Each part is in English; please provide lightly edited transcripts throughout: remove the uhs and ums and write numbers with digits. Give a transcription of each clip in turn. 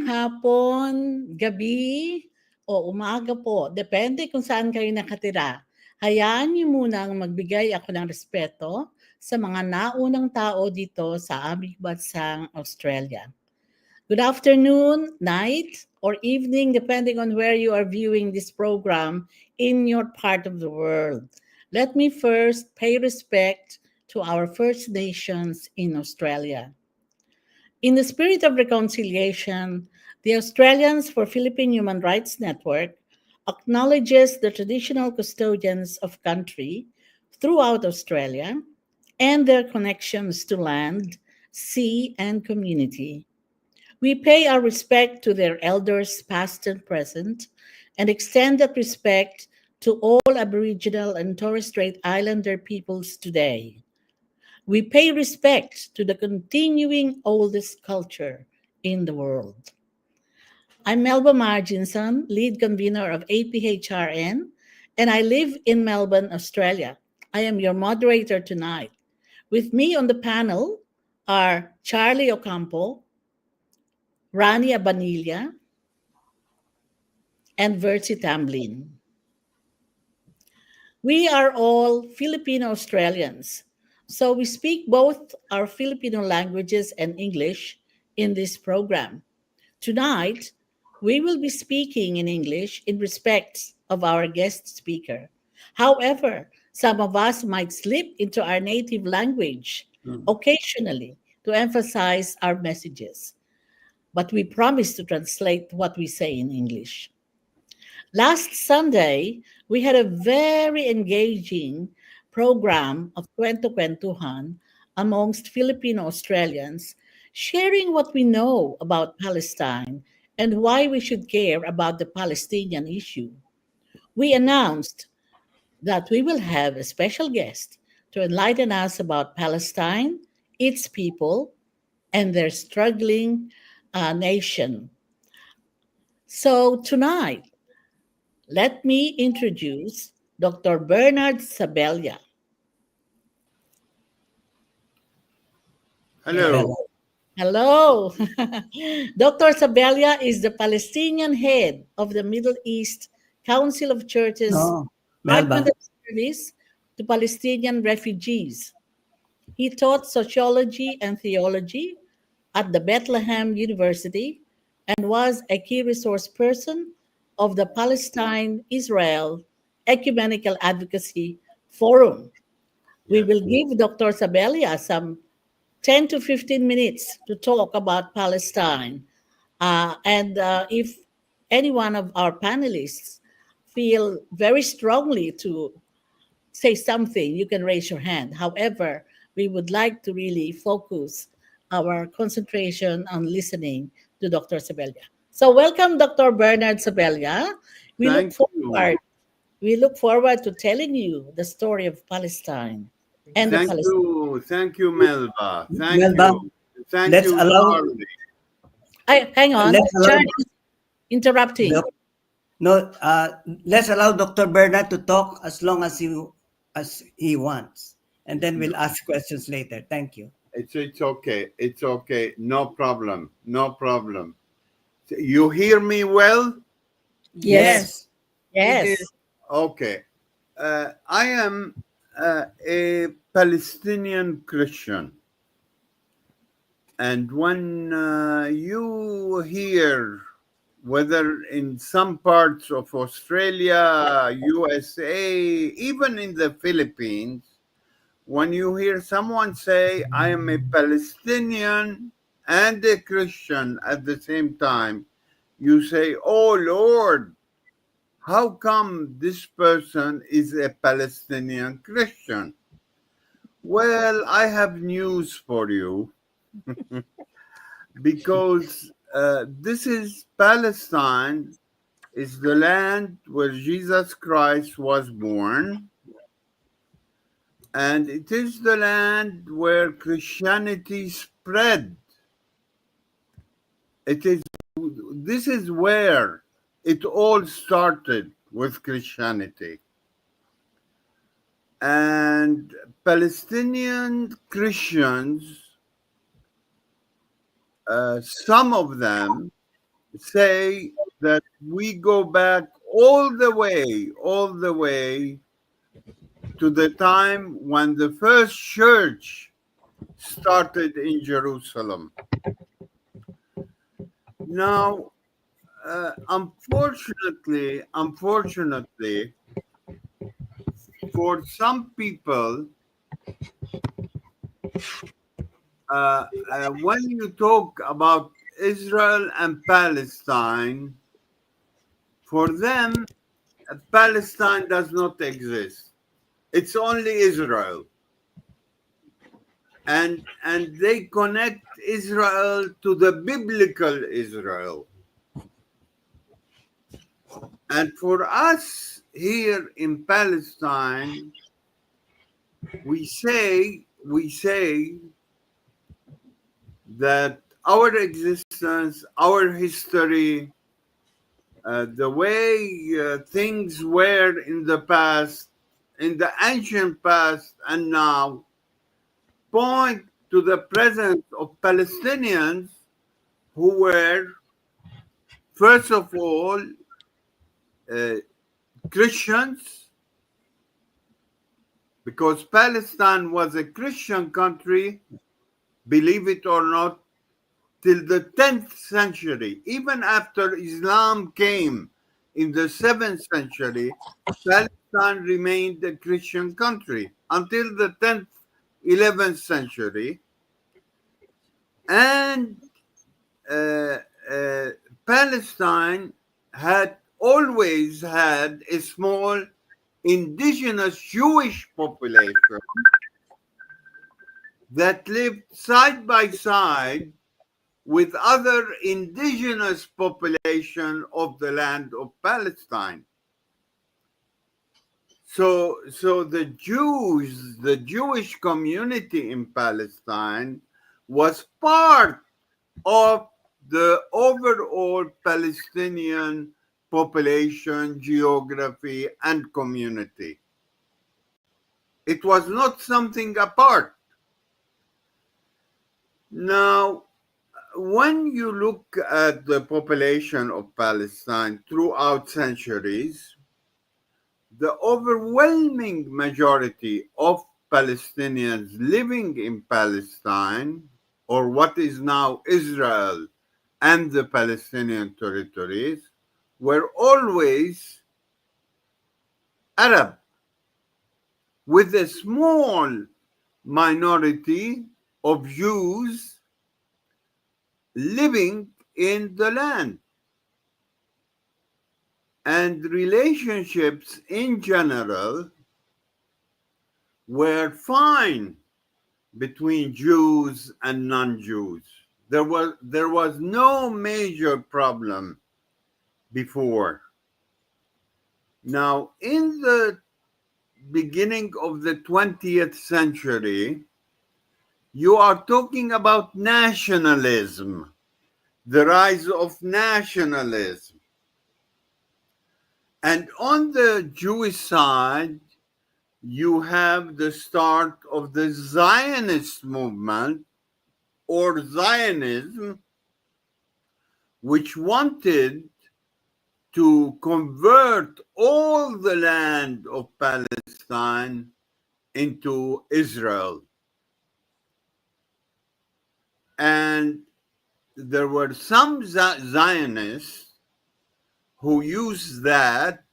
hapon, gabi, o umaga po. Depende kung saan kayo nakatira. Hayaan niyo munang magbigay ako ng respeto sa mga naunang tao dito sa aming bansang Australia. Good afternoon, night, or evening, depending on where you are viewing this program in your part of the world. Let me first pay respect to our First Nations in Australia. In the spirit of reconciliation, the Australians for Philippine Human Rights Network acknowledges the traditional custodians of country throughout Australia and their connections to land, sea, and community. We pay our respect to their elders, past and present, and extend that respect to all Aboriginal and Torres Strait Islander peoples today. We pay respect to the continuing oldest culture in the world. I'm Melba Marginson, lead convener of APHRN, and I live in Melbourne, Australia. I am your moderator tonight. With me on the panel are Charlie Ocampo, Rani Abanilla, and Versi Tamblin. We are all Filipino Australians, so we speak both our Filipino languages and English in this program. Tonight, we will be speaking in English in respect of our guest speaker. However, some of us might slip into our native language occasionally to emphasize our messages, but we promise to translate what we say in English. Last Sunday, we had a very engaging program of Kwento Kwentuhan amongst Filipino Australians, sharing what we know about Palestine and why we should care about the Palestinian issue. We announced that we will have a special guest to enlighten us about Palestine, its people, and their struggling nation. So tonight, let me introduce Dr. Bernard Sabella. Hello. Hello. Dr. Sabella is the Palestinian head of the Middle East Council of Churches Department Melba. of Service to Palestinian refugees. He taught sociology and theology at the Bethlehem University and was a key resource person of the Palestine Israel Ecumenical Advocacy Forum. We will give Dr. Sabella some 10 to 15 minutes to talk about Palestine. And if any one of our panelists feel very strongly to say something, you can raise your hand. However, we would like to really focus our concentration on listening to Dr. Sabella. So welcome, Dr. Bernard Sabella. We look Thank you. forward. We look forward to telling you the story of Palestine and the Thank Palestinians. you. Thank you, Melba. Thank Melba, you. Thank let's you, allow- Charlie. Hang on, Let's allow- Charlie, interrupting. Let's allow Dr. Bernard to talk as long as he wants, and then we'll ask questions later. Thank you. It's okay. It's okay. No problem. No problem. You hear me well? Yes. Yes. Okay. I am a Palestinian Christian. And when you hear, whether in some parts of Australia, USA, even in the Philippines, when you hear someone say, I am a Palestinian and a Christian at the same time, you say, oh Lord, how come this person is a Palestinian Christian? Well, I have news for you. Because this is Palestine, is the land where Jesus Christ was born, and it is the land where Christianity spread. This is where it all started with Christianity. And Palestinian Christians, some of them say that we go back all the way to the time when the first church started in Jerusalem. Now, unfortunately, for some people, when you talk about Israel and Palestine, for them, Palestine does not exist. It's only Israel. And they connect Israel to the biblical Israel. And for us here in Palestine, we say that our existence, our history, the way things were in the past, in the ancient past and now, point to the presence of Palestinians who were, first of all, Christians, because Palestine was a Christian country, believe it or not, till the 10th century. Even after Islam came in the 7th century, Palestine remained a Christian country until the 10th, 11th century. And Palestine had always had a small indigenous Jewish population that lived side by side with other indigenous population of the land of Palestine. So the Jews, the Jewish community in Palestine was part of the overall Palestinian population, geography, and community. It was not something apart. Now, when you look at the population of Palestine throughout centuries, the overwhelming majority of Palestinians living in Palestine, or what is now Israel and the Palestinian territories, were always Arab, with a small minority of Jews living in the land. And relationships in general were fine between Jews and non-Jews. There was no major problem before. Now, in the beginning of the 20th century, you are talking about nationalism, the rise of nationalism. And on the Jewish side, you have the start of the Zionist movement, or Zionism, which wanted to convert all the land of Palestine into Israel. And there were some Zionists who used that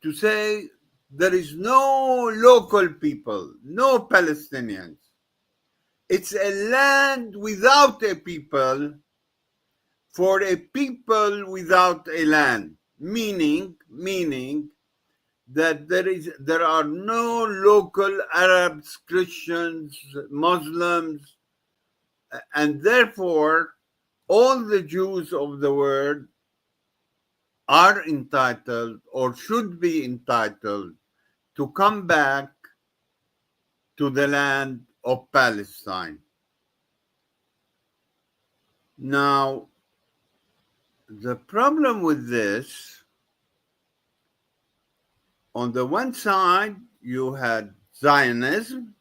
to say there is no local people, no Palestinians. It's a land without a people for a people without a land, meaning that there are no local Arabs, Christians, Muslims, and therefore all the Jews of the world are entitled or should be entitled to come back to the land of Palestine. Now, the problem with this, on the one side, you had Zionism,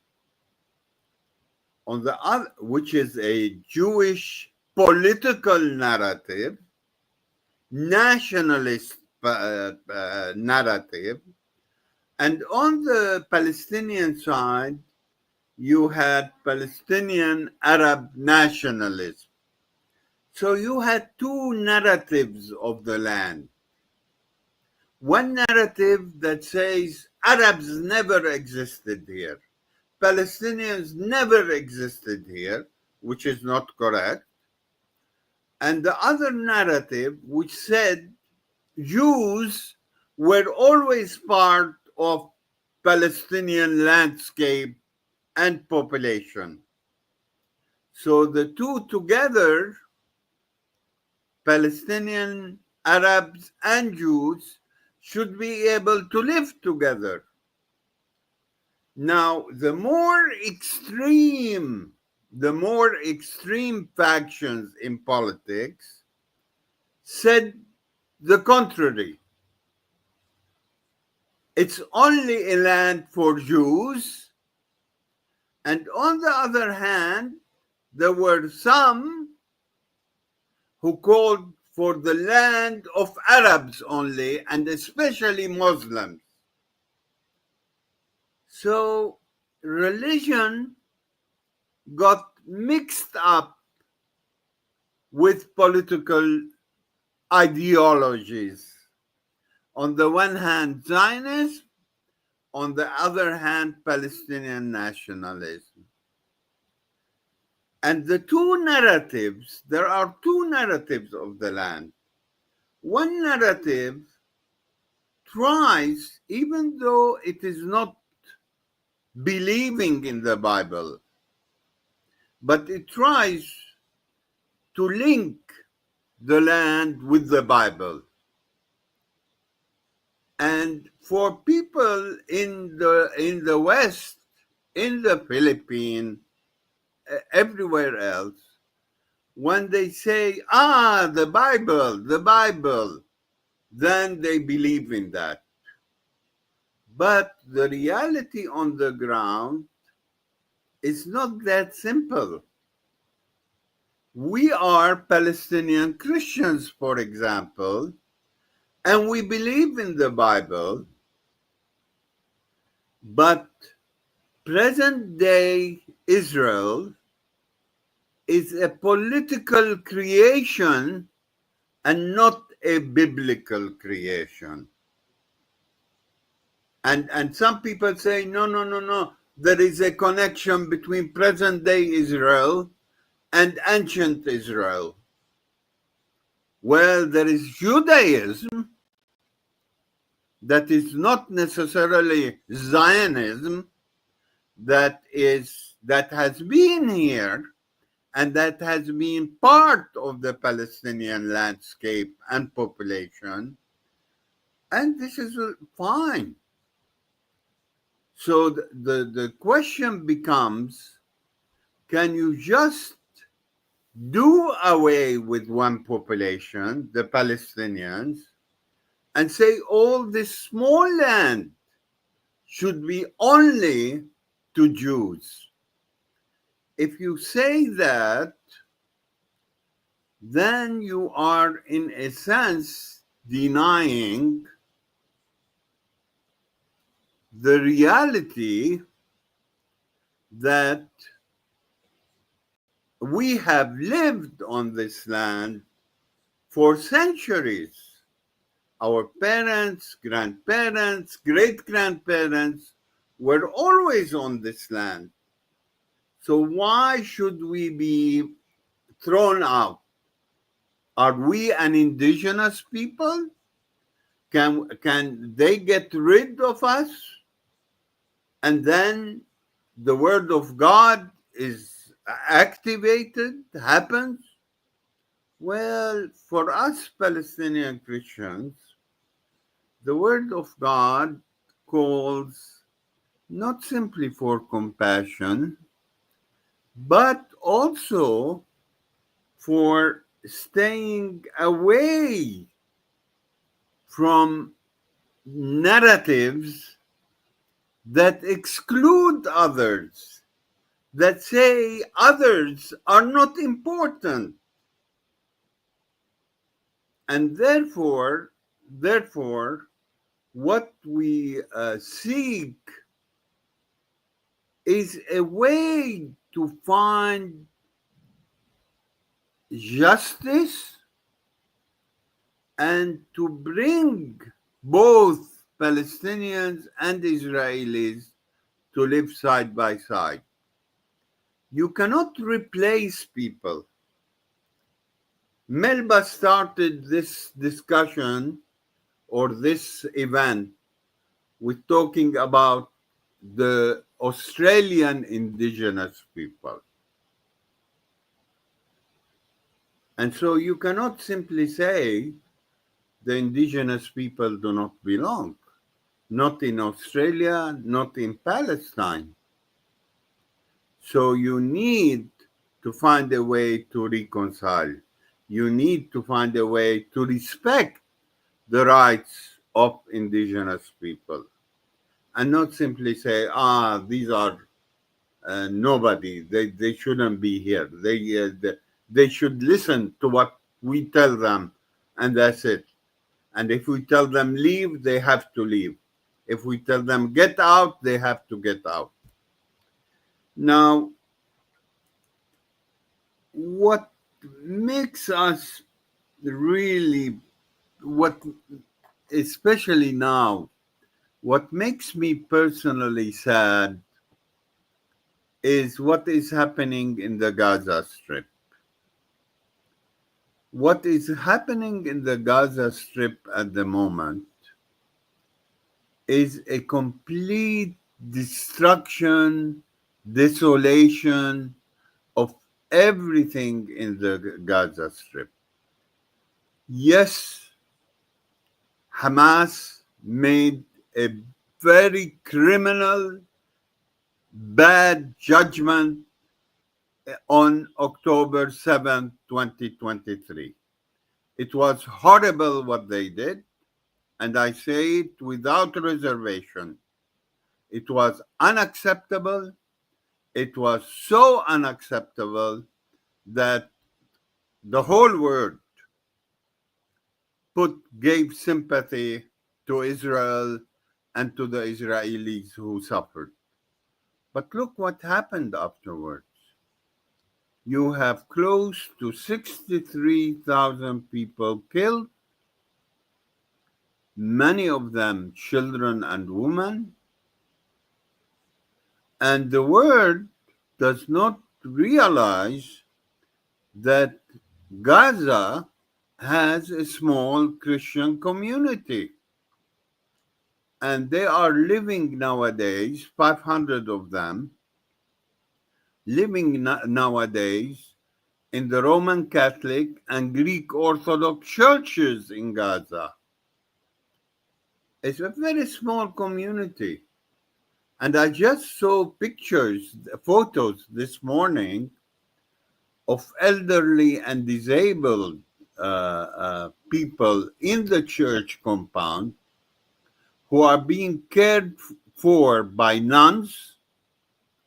on the other, which is a Jewish political narrative, nationalist narrative. And on the Palestinian side, you had Palestinian Arab nationalism. So you had two narratives of the land. One narrative that says Arabs never existed here, Palestinians never existed here, which is not correct. And the other narrative which said Jews were always part of Palestinian landscape and population. So the two together, Palestinian Arabs and Jews, should be able to live together. Now, the more extreme factions in politics said the contrary. It's only a land for Jews. And on the other hand, there were some who called for the land of Arabs only, and especially Muslims. So religion got mixed up with political ideologies. On the one hand, Zionism, on the other hand, Palestinian nationalism. And the two narratives, there are two narratives of the land. One narrative tries, even though it is not believing in the Bible, but it tries to link the land with the Bible. And for people in the West, in the Philippines, everywhere else, when they say, the Bible, then they believe in that. But the reality on the ground is not that simple. We are Palestinian Christians, for example, and we believe in the Bible, but present-day Israel is a political creation and not a biblical creation. And some people say, no. There is a connection between present-day Israel and ancient Israel. Well, there is Judaism that is not necessarily Zionism, that has been here and that has been part of the Palestinian landscape and population, and this is fine. So the question becomes, can you just do away with one population, the Palestinians, and say all this small land should be only to Jews? If you say that, then you are in a sense denying the reality that we have lived on this land for centuries. Our parents, grandparents, great-grandparents were always on this land. So why should we be thrown out? Are we an indigenous people? Can they get rid of us? And then the word of God is activated, happens? Well, for us Palestinian Christians, the word of God calls not simply for compassion, but also for staying away from narratives that exclude others, that say others are not important. And therefore, what we seek is a way to find justice and to bring both Palestinians and Israelis to live side by side. You cannot replace people. Melba started this discussion or this event with talking about the Australian indigenous people. And so you cannot simply say the indigenous people do not belong, not in Australia, not in Palestine. So you need to find a way to reconcile. You need to find a way to respect the rights of indigenous people and not simply say, these are nobody. They shouldn't be here. They should listen to what we tell them, and that's it. And if we tell them leave, they have to leave. If we tell them get out, they have to get out. Now, what makes us really, especially now, what makes me personally sad is what is happening in the Gaza Strip. What is happening in the Gaza Strip at the moment is a complete destruction, desolation of everything in the Gaza Strip. Yes, Hamas made a very criminal, bad judgment on October 7th, 2023. It was horrible what they did, and I say it without reservation. It was unacceptable. It was so unacceptable that the whole world gave sympathy to Israel and to the Israelis who suffered. But look what happened afterwards. You have close to 63,000 people killed, many of them children and women, and the world does not realize that Gaza has a small Christian community. And they are living nowadays, 500 of them, living nowadays in the Roman Catholic and Greek Orthodox churches in Gaza. It's a very small community. And I just saw photos this morning of elderly and disabled people in the church compound who are being cared for by nuns,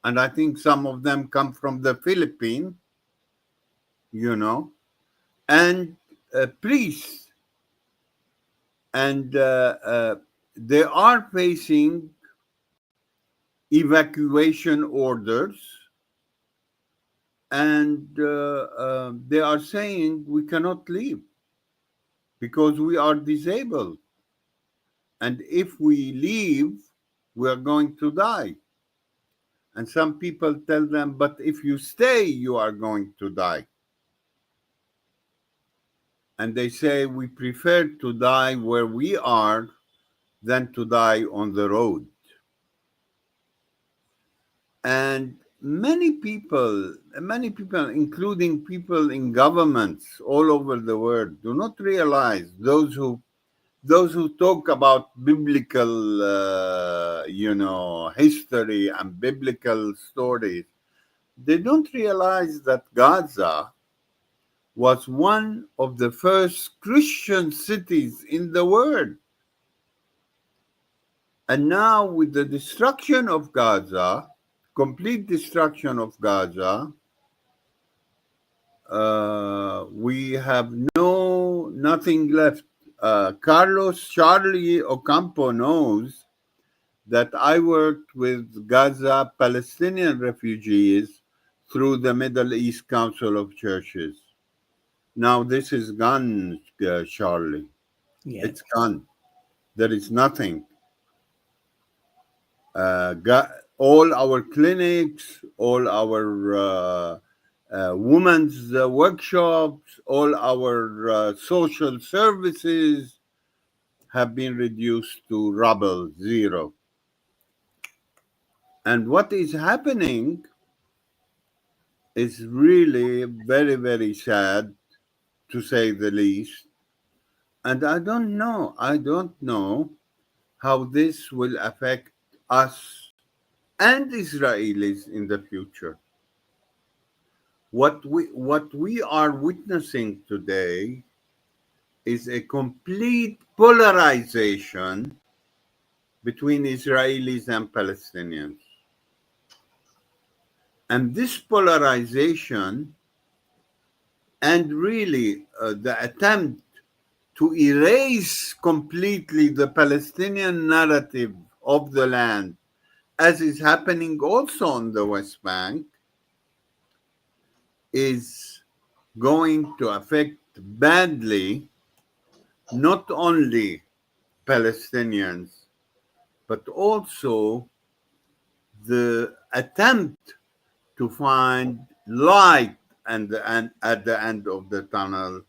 and I think some of them come from the Philippines, and priests. And they are facing evacuation orders, and they are saying we cannot leave because we are disabled. And if we leave, we are going to die. And some people tell them, but if you stay, you are going to die. And they say, we prefer to die where we are than to die on the road. And many people, including people in governments all over the world, do not realize, those who talk about biblical, history and biblical stories, they don't realize that Gaza was one of the first Christian cities in the world. And now with the destruction of Gaza, complete destruction of Gaza, we have nothing left. Carlos Charlie Ocampo knows that I worked with Gaza Palestinian refugees through the Middle East Council of Churches. Now this is gone, Charlie. Yes. It's gone. There is nothing. All our clinics, all our women's workshops, all our social services have been reduced to rubble, zero. And what is happening is really very, very sad, to say the least. And I don't know how this will affect us and Israelis in the future. What we are witnessing today is a complete polarization between Israelis and Palestinians. And this polarization, and really the attempt to erase completely the Palestinian narrative of the land, as is happening also on the West Bank, is going to affect badly not only Palestinians, but also the attempt to find light and at the end of the tunnel,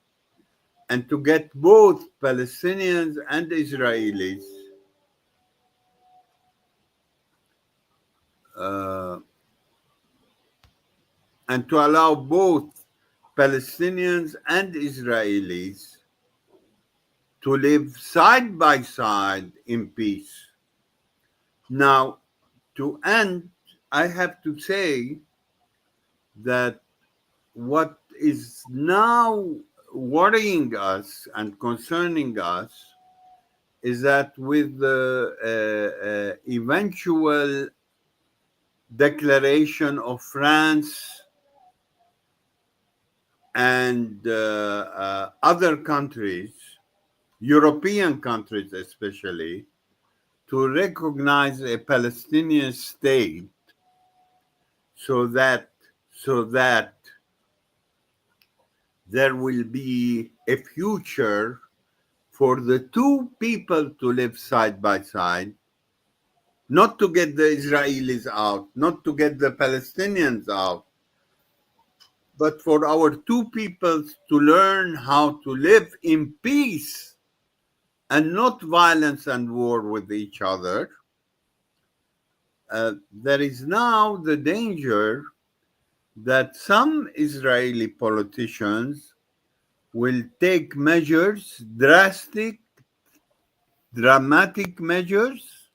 and to get both Palestinians and Israelis uh, and to allow both Palestinians and Israelis to live side by side in peace. Now, to end, I have to say that what is now worrying us and concerning us is that with the eventual declaration of France and other countries, European countries especially, to recognize a Palestinian state, so that there will be a future for the two people to live side by side, not to get the Israelis out, not to get the Palestinians out, but for our two peoples to learn how to live in peace and not violence and war with each other. There is now the danger that some Israeli politicians will take measures, dramatic measures,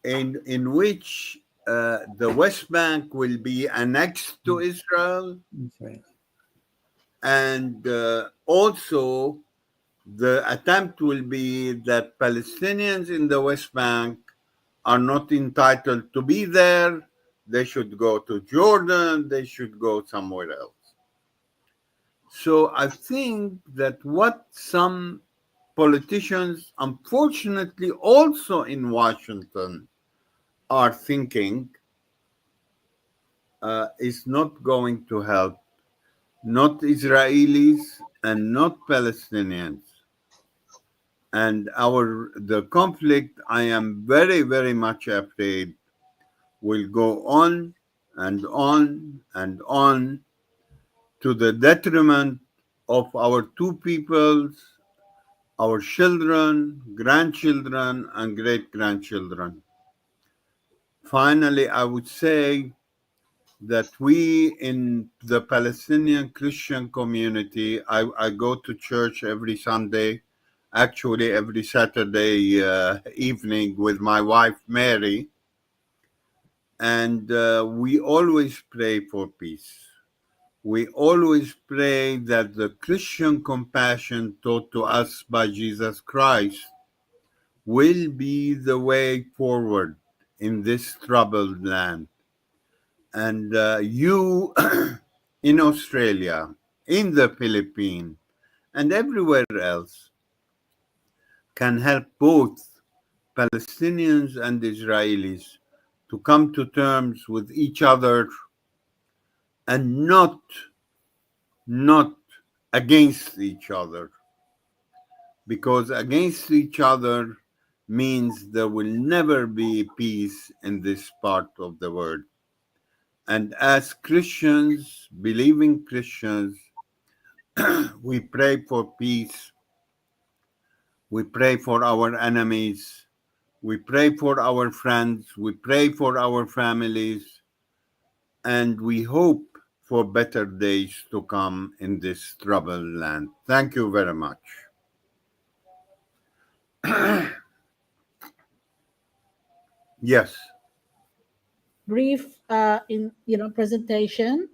in which the West Bank will be annexed to Israel, That's right. and also the attempt will be that Palestinians in the West Bank are not entitled to be there. They should go to Jordan, they should go somewhere else. So I think that what some politicians, unfortunately also in Washington, are thinking is not going to help, not Israelis and not Palestinians. And the conflict, I am very, very much afraid, will go on and on and on, to the detriment of our two peoples, our children, grandchildren, and great grandchildren. Finally, I would say that we in the Palestinian Christian community, I go to church every Sunday, actually every Saturday evening with my wife Mary, and we always pray for peace. We always pray that the Christian compassion taught to us by Jesus Christ will be the way forward in this troubled land. And you in Australia, in the Philippines, and everywhere else can help both Palestinians and Israelis to come to terms with each other and not against each other, because against each other means there will never be peace in this part of the world. And as Christians, believing Christians, we pray for peace. We pray for our enemies. We pray for our friends. We pray for our families. And we hope for better days to come in this troubled land. Thank you very much. Yes. Brief in presentation.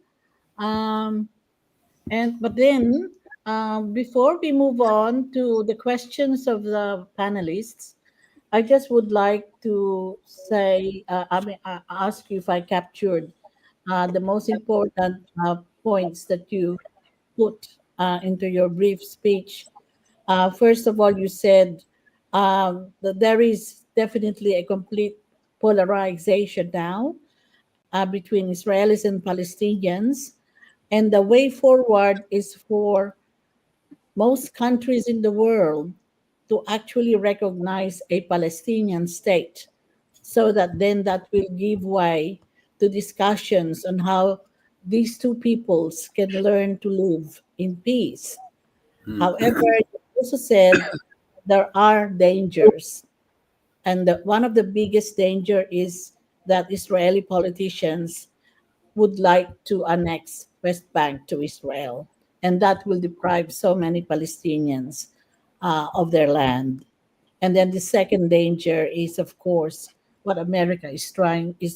But then before we move on to the questions of the panelists, I just would like to say, ask you if I captured the most important points that you put into your brief speech. First of all, you said that there is definitely a complete polarization now between Israelis and Palestinians, and the way forward is for most countries in the world to actually recognize a Palestinian state, so that then that will give way to discussions on how these two peoples can learn to live in peace. However, you also said there are dangers, and one of the biggest danger is that Israeli politicians would like to annex West Bank to Israel, and that will deprive so many Palestinians of their land. And then the second danger is, of course, what America is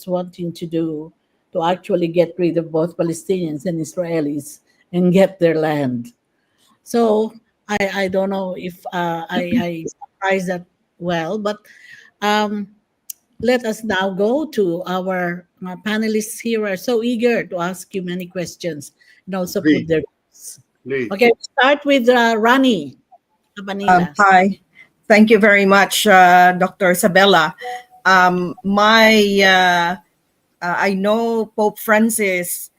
wanting to do to actually get rid of both Palestinians and Israelis and get their land. So I don't know if I surprised that well, but um, let us now go to our panelists here who are so eager to ask you many questions and also put Please, their views. please. Okay, start with Rani Manila. Hi. Thank you very much, Dr. Sabella. I know Pope Francis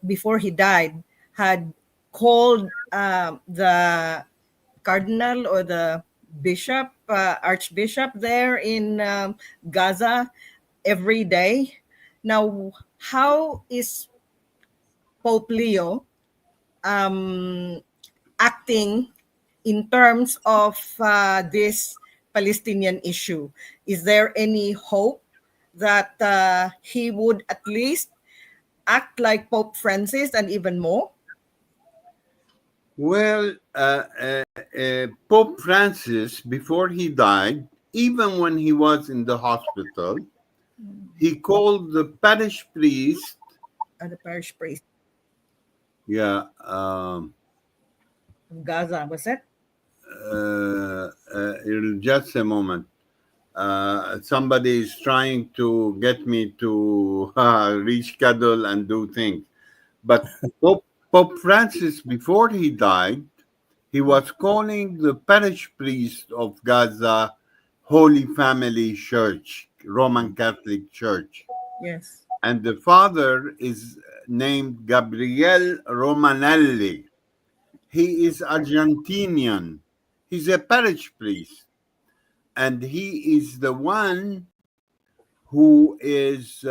before he died, had called the cardinal or the bishop, archbishop there in Gaza every day. Now, how is Pope Leo acting in terms of this Palestinian issue? Is there any hope that he would at least act like Pope Francis and even more? Well, Pope Francis, before he died, even when he was in the hospital, he called the parish priest. The parish priest Yeah. of Gaza, was it? Just a moment. Somebody is trying to get me to reschedule and do things. But Pope Francis, before he died, he was calling the parish priest of Gaza Holy Family Church, Roman Catholic Church. Yes. And the father is named Gabriel Romanelli. He is Argentinian. He's a parish priest. And he is the one who is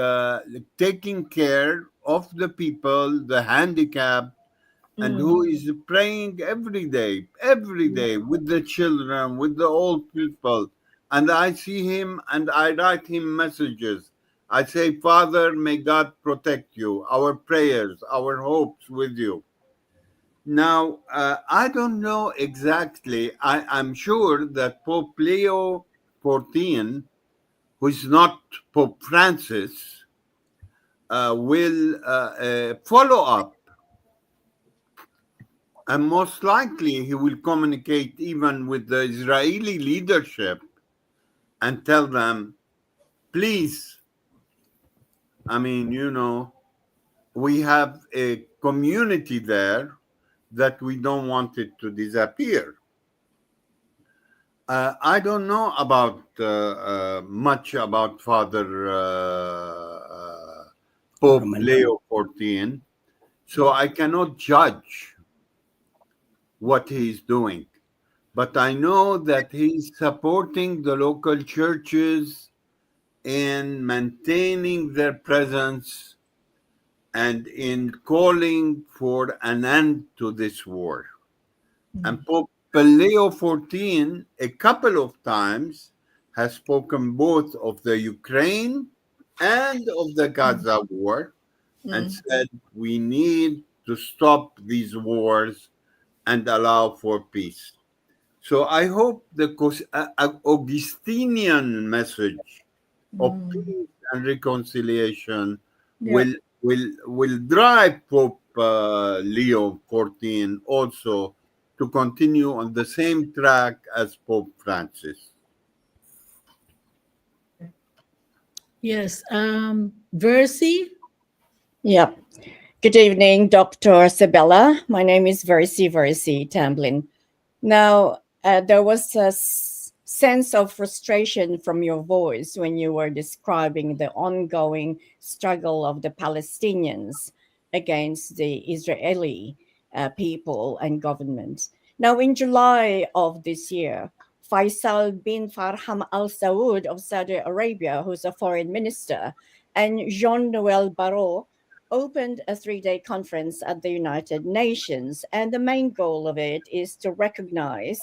taking care of the people, the handicapped, and who is praying every day with the children, with the old people. And I see him and I write him messages. I say, Father, may God protect you, our prayers, our hopes with you. Now, I don't know exactly. I'm sure that Pope Leo XIV, who is not Pope Francis, will follow up. And most likely he will communicate even with the Israeli leadership and tell them, please, I mean, we have a community there that we don't want it to disappear. I don't know about much about Father Pope Roman. Leo XIV, so I cannot judge what he's doing. But I know that he's supporting the local churches in maintaining their presence and in calling for an end to this war. And Pope Leo XIV, a couple of times, has spoken both of the Ukraine and of the Gaza war and said we need to stop these wars and allow for peace. So I hope the Augustinian message of peace and reconciliation Yeah. will drive Pope Leo XIV also to continue on the same track as Pope Francis. Yes. Versi? Yep. Good evening, Dr. Sabella. My name is Versi Tamblin. Now, there was a sense of frustration from your voice when you were describing the ongoing struggle of the Palestinians against the Israeli people and government. Now, in July of this year, Faisal bin Farham Al Saud of Saudi Arabia, who's a foreign minister, and Jean Noel Barrot opened a 3-day conference at the United Nations, and the main goal of it is to recognize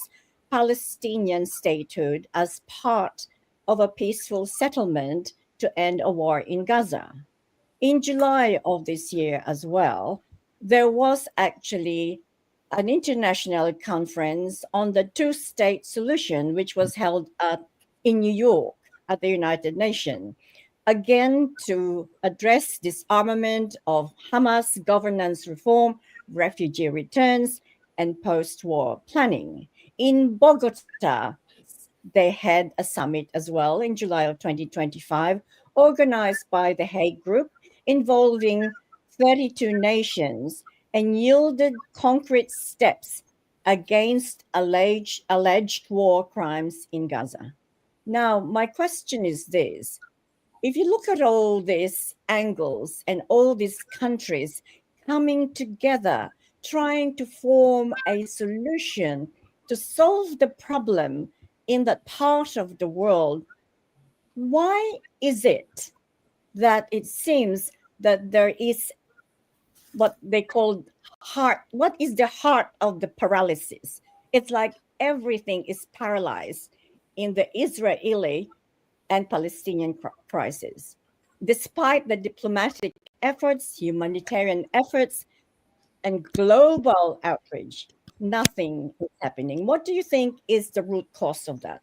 Palestinian statehood as part of a peaceful settlement to end a war in Gaza. In July of this year as well, there was actually an international conference on the two-state solution, which was held in New York at the United Nations, again to address disarmament of Hamas, governance reform, refugee returns, and post-war planning. In Bogota, they had a summit as well in July of 2025, organized by the Hague Group, involving 32 nations, and yielded concrete steps against alleged war crimes in Gaza. Now, my question is this. If you look at all these angles and all these countries coming together, trying to form a solution to solve the problem in that part of the world, why is it that it seems that there is what they call heart? What is the heart of the paralysis? It's like everything is paralyzed in the Israeli and Palestinian crisis. Despite the diplomatic efforts, humanitarian efforts, and global outreach, nothing is happening. What do you think is the root cause of that?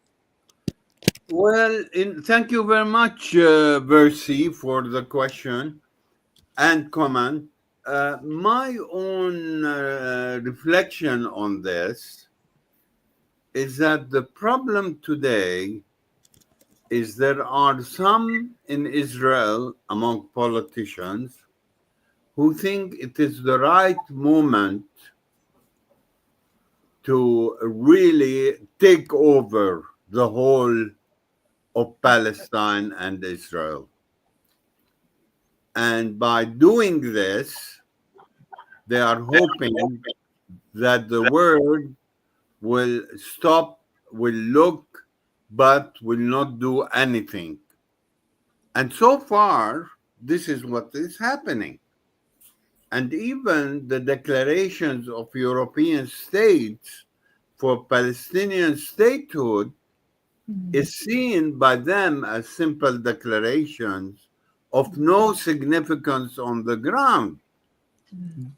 Well, thank you very much, Versi, for the question and comment. My own reflection on this is that the problem today is there are some in Israel among politicians who think it is the right moment to really take over the whole of Palestine and Israel. And by doing this, they are hoping that the world will stop, will look, but will not do anything. And so far, this is what is happening. And even the declarations of European states for Palestinian statehood is seen by them as simple declarations of no significance on the ground.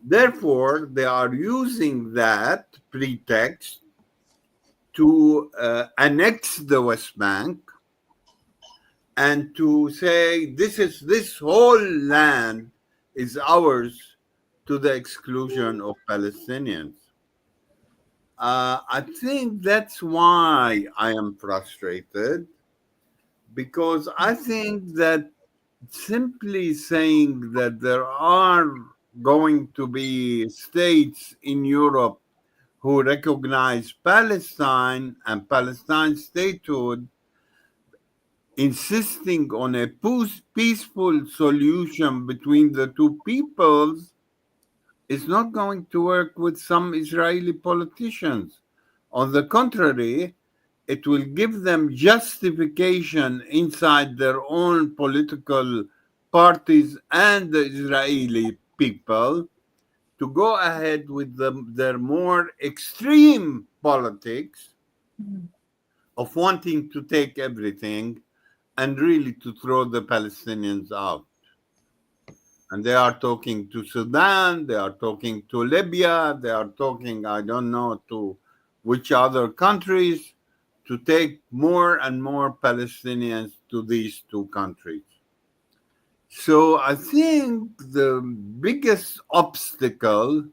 Therefore, they are using that pretext to annex the West Bank and to say this whole land is ours to the exclusion of Palestinians. I think that's why I am frustrated, because I think that simply saying that there are going to be states in Europe who recognize Palestine and Palestine statehood, insisting on a peaceful solution between the two peoples, is not going to work with some Israeli politicians. On the contrary, it will give them justification inside their own political parties and the Israeli people to go ahead with their more extreme politics of wanting to take everything and really to throw the Palestinians out. And they are talking to Sudan, they are talking to Libya, they are talking, I don't know, to which other countries, to take more and more Palestinians to these two countries. So I think the biggest obstacle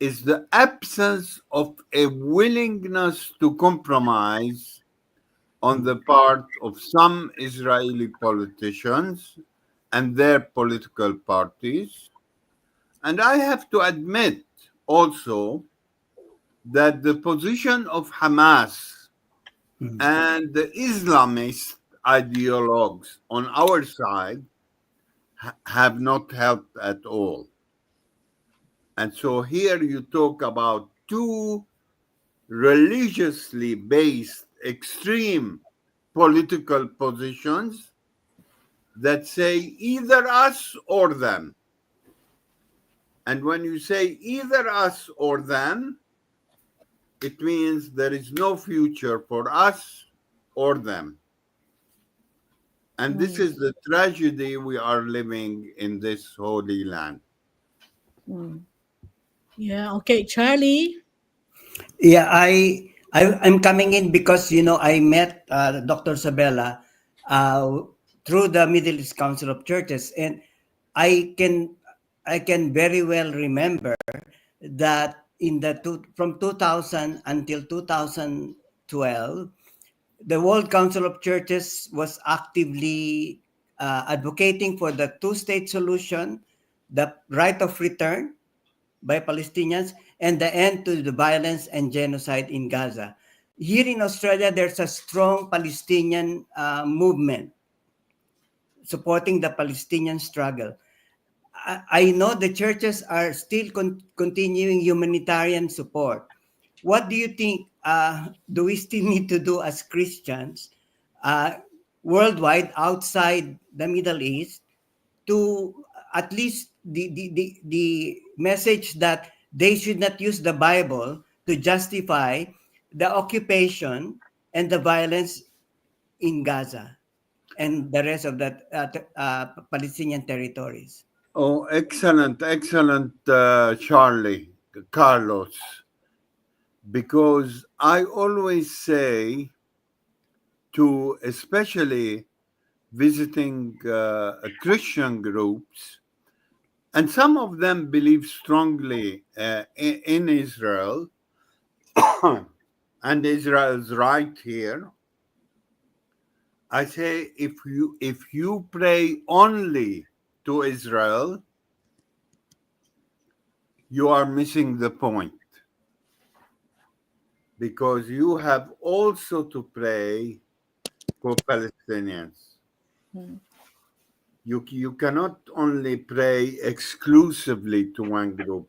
is the absence of a willingness to compromise on the part of some Israeli politicians and their political parties. And I have to admit also that the position of Hamas and the Islamist ideologues on our side have not helped at all. And so here you talk about two religiously based extreme political positions that say either us or them. And when you say either us or them, it means there is no future for us or them. And this is the tragedy we are living in this holy land. Yeah, okay, Charlie. Yeah, I'm coming in because I met Dr. Sabella through the Middle East Council of Churches, and I can very well remember that from 2000 until 2012, the World Council of Churches was actively advocating for the two-state solution, the right of return by Palestinians, and the end to the violence and genocide in Gaza. Here in Australia, there's a strong Palestinian movement supporting the Palestinian struggle. I know the churches are still continuing humanitarian support. What do you think do we still need to do as Christians worldwide outside the Middle East to at least the message that they should not use the Bible to justify the occupation and the violence in Gaza and the rest of the Palestinian territories? Oh, excellent, Carlos. Because I always say to especially visiting Christian groups, and some of them believe strongly in Israel, and Israel's right here. I say if you pray only to Israel, you are missing the point, because you have also to pray for Palestinians. You cannot only pray exclusively to one group.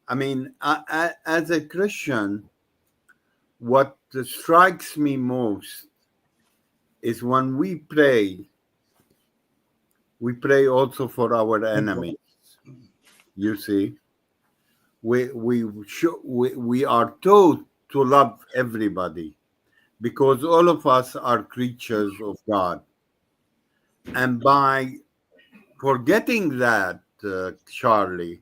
I mean, as a Christian, what strikes me most is when we pray also for our enemies. You see, we are taught to love everybody because all of us are creatures of God. And by forgetting that, Charlie,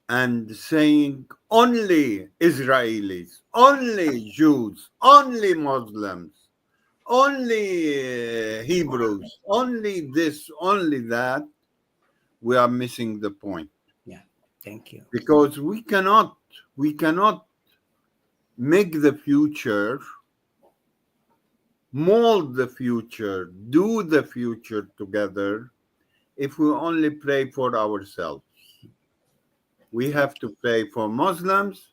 and saying only Israelis, only Jews, only Muslims, only Hebrews, only this, only that, we are missing the point. Yeah, thank you. Because we cannot make the future mold the future, do the future together if we only pray for ourselves. We have to pray for Muslims,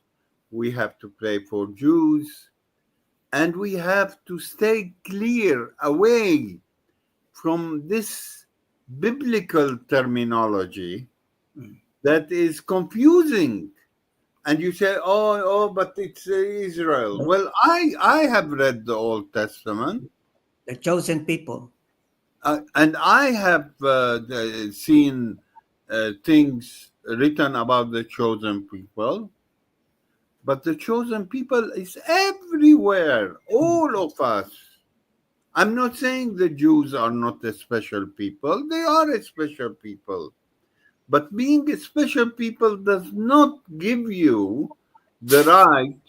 we have to pray for Jews, and we have to stay clear away from this biblical terminology that is confusing. And you say, but it's Israel. Well, I have read the Old Testament, The chosen people. and I have seen things written about the chosen people. But the chosen people is everywhere, all of us. I'm not saying the Jews are not a special people. They are a special people. But being a special people does not give you the right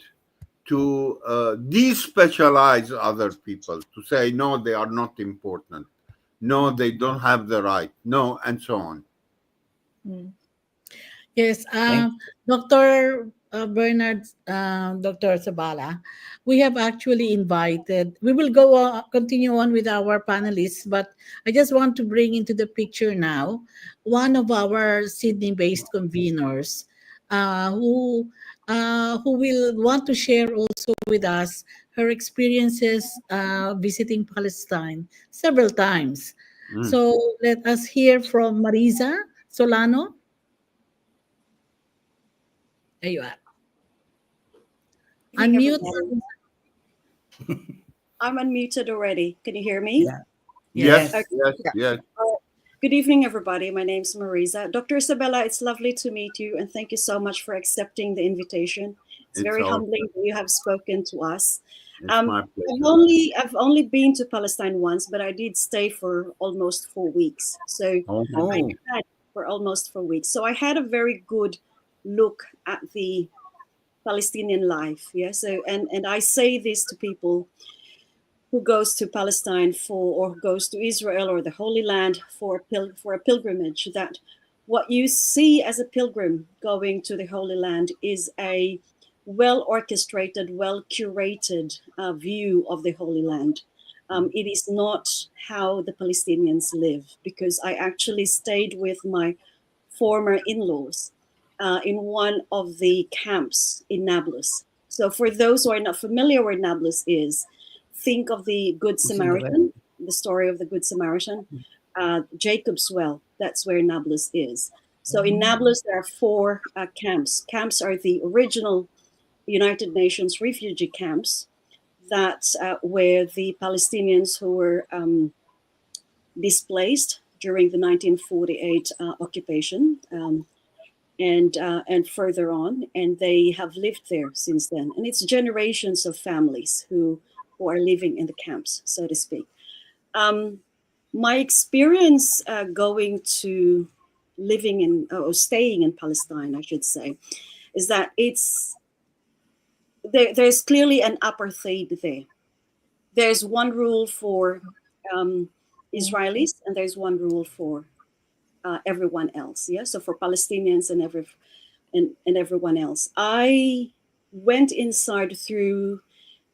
to despecialize other people, to say, no, they are not important. No, they don't have the right. No, and so on. Yes, Thank Dr. Bernard, Dr. Sabala, we have actually invited, we will go continue on with our panelists, but I just want to bring into the picture now one of our Sydney-based conveners uh, who who will want to share also with us her experiences visiting Palestine several times. Mm. So let us hear from Marisa Solano. There you are. Evening, Unmute. everyone. I'm unmuted already. Can you hear me? Yeah. Yes, Yes. yes, Yeah. yes. Good evening, everybody. My name's Marisa. Dr. Isabella, it's lovely to meet you, and thank you so much for accepting the invitation. It's It's very all, humbling that you have spoken to us. it's my I've pleasure. only been to Palestine once, but I did stay for almost 4 weeks. So Oh, I had for almost 4 weeks. So I had a very good look at the Palestinian life. Yeah. So and I say this to people who goes to Palestine for, or goes to Israel or the Holy Land for a pilgrimage, that what you see as a pilgrim going to the Holy Land is a well orchestrated, well curated view of the Holy Land. It is not how the Palestinians live, because I actually stayed with my former in-laws in one of the camps in Nablus. So for those who are not familiar where Nablus is, think of the Good It's in the web. Samaritan, the story of the Good Samaritan, Jacob's well. That's where Nablus is. So in Nablus, there are four camps. Camps are the original United Nations refugee camps that where the Palestinians who were displaced during the 1948 occupation and further on, and they have lived there since then. And it's generations of families who are living in the camps, so to speak. My experience going to living in or staying in Palestine, I should say, is that there's clearly an apartheid there. There's one rule for Israelis, and there's one rule for everyone else. Yeah, so for Palestinians and everyone else. I went inside through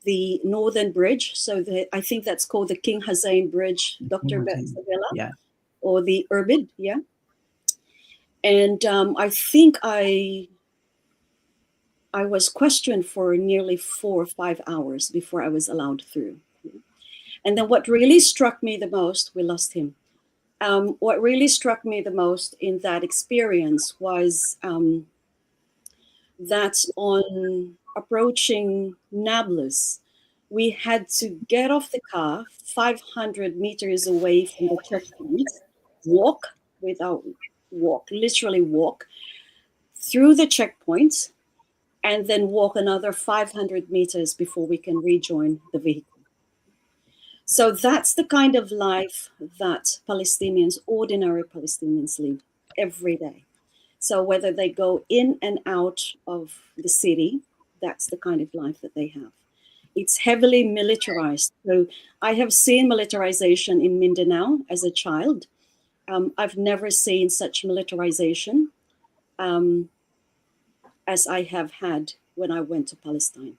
the Northern Bridge, so I think that's called the King Hussein Bridge, Dr. Sabella, Yeah. or the Urbid, yeah. And I think I was questioned for nearly 4 or 5 hours before I was allowed through. And then what really struck me the most, we lost him. What really struck me the most in that experience was that on approaching Nablus, we had to get off the car 500 meters away from the checkpoint, literally walk through the checkpoint, and then walk another 500 meters before we can rejoin the vehicle. So that's the kind of life that Palestinians, ordinary Palestinians, live every day. So whether they go in and out of the city, that's the kind of life that they have. It's heavily militarized. So I have seen militarization in Mindanao as a child. I've never seen such militarization as I have had when I went to Palestine.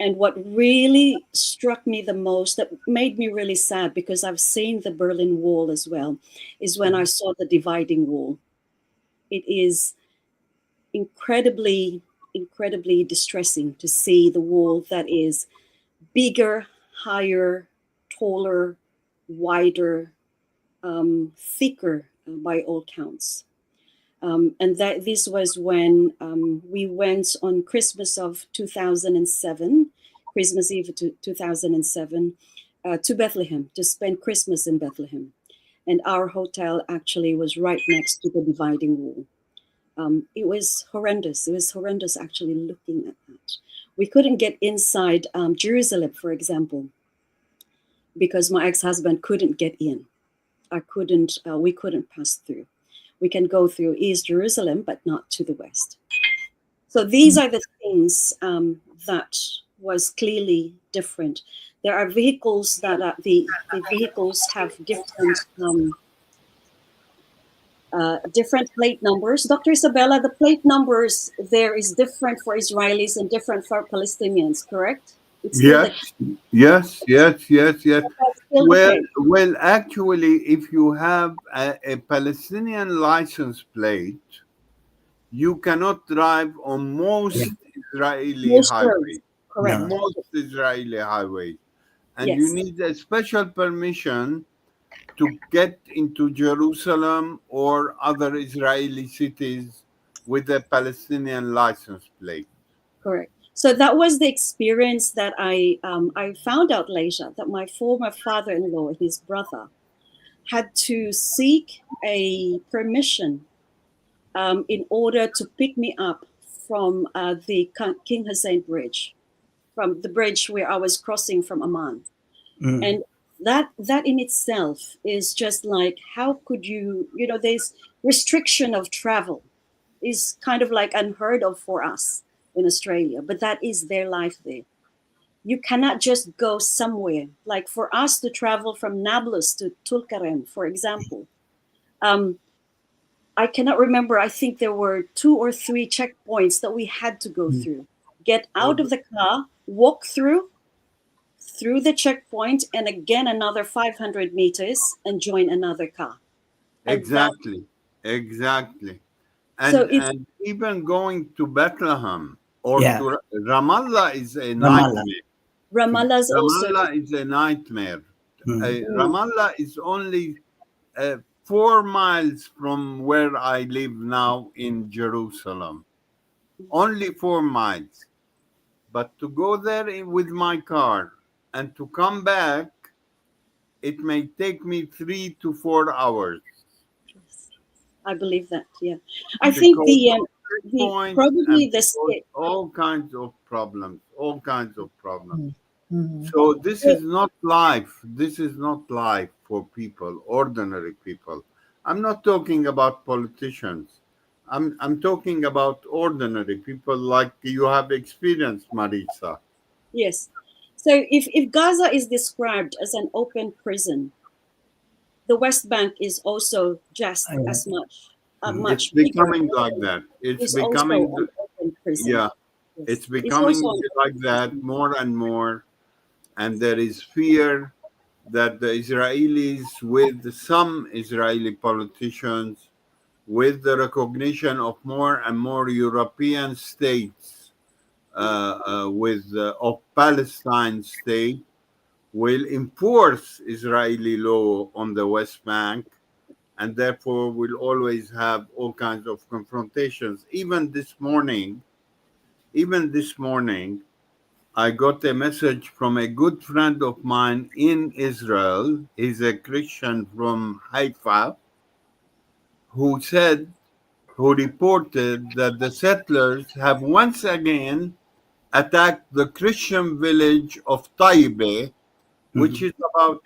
And what really struck me the most, that made me really sad, because I've seen the Berlin Wall as well, is when I saw the dividing wall. It is incredibly, incredibly distressing to see the wall that is bigger, higher, taller, wider, thicker by all counts. And that this was when we went on Christmas of 2007, Christmas Eve of 2007, to Bethlehem, to spend Christmas in Bethlehem. And our hotel actually was right next to the dividing wall. It was horrendous. It was horrendous actually looking at that. We couldn't get inside Jerusalem, for example, because my ex-husband couldn't get in. We couldn't pass through. We can go through East Jerusalem, but not to the west. So these are the things that was clearly different. There are vehicles that the vehicles have different plate numbers. Dr. Isabella, the plate numbers there is different for Israelis and different for Palestinians, correct? It's still Yes. still the case. Well, actually, if you have a Palestinian license plate, you cannot drive on most Israeli Most highways. roads, correct. No. Most Israeli highways. And you Yes. need a special permission to get into Jerusalem or other Israeli cities with a Palestinian license plate. Correct. So that was the experience that I found out later, that my former father-in-law and his brother had to seek a permission in order to pick me up from the King Hussein Bridge, from the bridge where I was crossing from Amman. And that in itself is just like, how could you, there's restriction of travel is kind of like unheard of for us in Australia, but that is their life there. You cannot just go somewhere. Like for us to travel from Nablus to Tulkarem, for example, I cannot remember. I think there were 2 or 3 checkpoints that we had to go through. Get out of the car, walk through the checkpoint, and again another 500 meters and join another car. And Exactly. So it's- And even going to Bethlehem or Yeah. to Ramallah is a Ramallah. nightmare. Ramallah's also Ramallah is a nightmare. Mm. Ramallah is only 4 miles from where I live now in Jerusalem. Only 4 miles. But to go there with my car and to come back, it may take me 3 to 4 hours. I believe that. Yeah, I think the Point probably and the state. all kinds of problems. Mhm. So this is not life. This is not life for people, ordinary people. I'm not talking about politicians. I'm talking about ordinary people like you have experienced, Marisa. Yes. So if Gaza is described as an open prison, the West Bank is also just as much. It's Much becoming bigger. like that. It's also becoming, an open prison. yeah, Yes. it's becoming also an like that more and more. And there is fear that the Israelis, with some Israeli politicians, with the recognition of more and more European states, of Palestine state, will enforce Israeli law on the West Bank, and therefore will always have all kinds of confrontations. Even this morning, I got a message from a good friend of mine in Israel. He's a Christian from Haifa, who reported that the settlers have once again attacked the Christian village of Taibe, which is about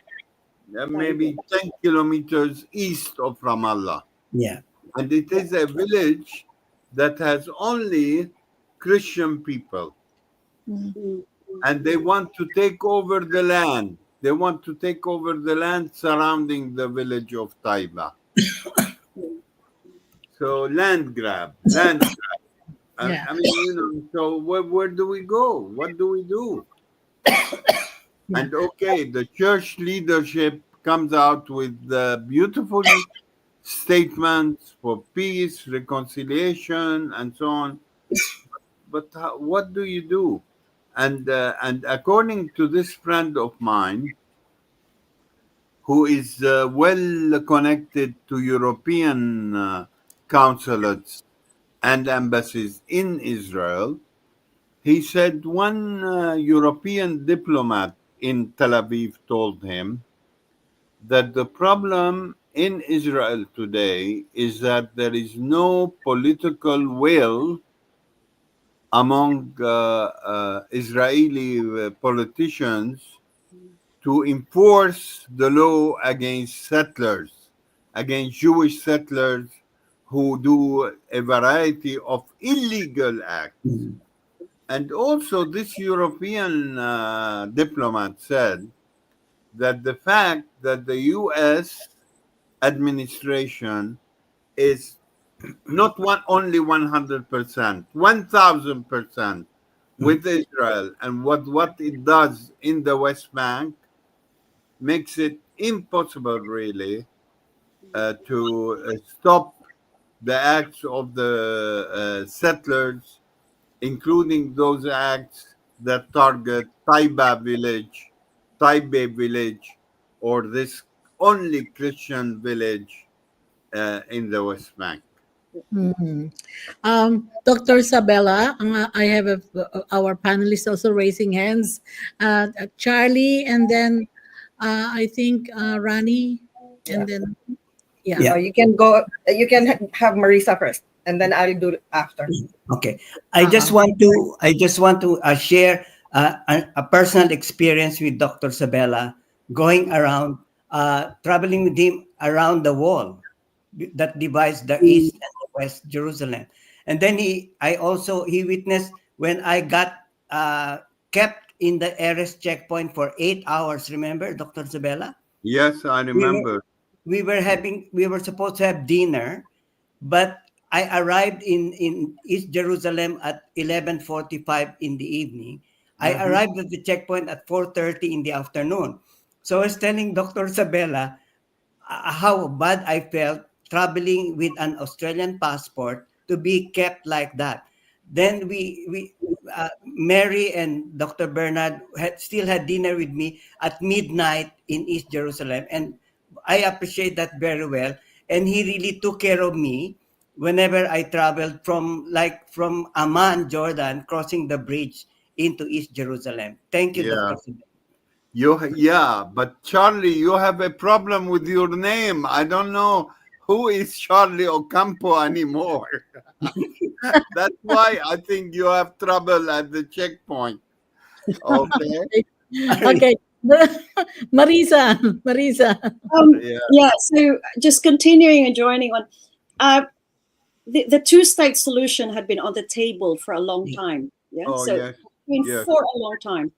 maybe 10 kilometers east of Ramallah. Yeah. And it is a village that has only Christian people. And they want to take over the land. They want to take over the land surrounding the village of Taiba. So land grab. Yeah. I mean, so where do we go? What do we do? Yeah. And okay, the church leadership comes out with beautiful statements for peace, reconciliation, and so on. But what do you do? And according to this friend of mine, who is well connected to European consulates and embassies in Israel, he said one European diplomat in Tel Aviv told him that the problem in Israel today is that there is no political will among Israeli politicians to enforce the law against settlers, against Jewish settlers who do a variety of illegal acts. Mhm. And also, this European diplomat said that the fact that the US administration is not only 100%, 1000% with Israel, and what it does in the West Bank makes it impossible, really, to stop the acts of the settlers, including those acts that target Taibe village, or this only Christian village in the West Bank. Mhm. Dr. Sabella, I have our panelists also raising hands. Charlie, and then I think Rani, Yeah. and then yeah. Yeah. You can go. You can have Marisa first, and then I'll do it after. Okay. I just want to share a personal experience with Dr. Sabella, going around, traveling with him around the wall that divides the East and the West Jerusalem. And then he witnessed when I got kept in the arrest checkpoint for 8 hours. Remember, Dr. Sabella? Yes, I We were remember. we were supposed to have dinner, but I arrived in East Jerusalem at 11:45 in the evening. I Mhm. arrived at the checkpoint at 4:30 in the afternoon. So I was telling Dr. Sabella how bad I felt traveling with an Australian passport to be kept like that. Then Mary and Dr. Bernard still had dinner with me at midnight in East Jerusalem, and I appreciate that very well. And he really took care of me whenever I traveled from Amman, Jordan, crossing the bridge into East Jerusalem. Thank you, Yeah. Dr. Sabella. Yeah, but Charlie, you have a problem with your name. I don't know who is Charlie Ocampo anymore. That's why I think you have trouble at the checkpoint. Okay. Okay. Marisa, Marisa. Yeah. Yeah, so just continuing and joining on, uh, the two-state solution had been on the table for a long time. Yeah, Oh, so yes. been Yes. for a long time.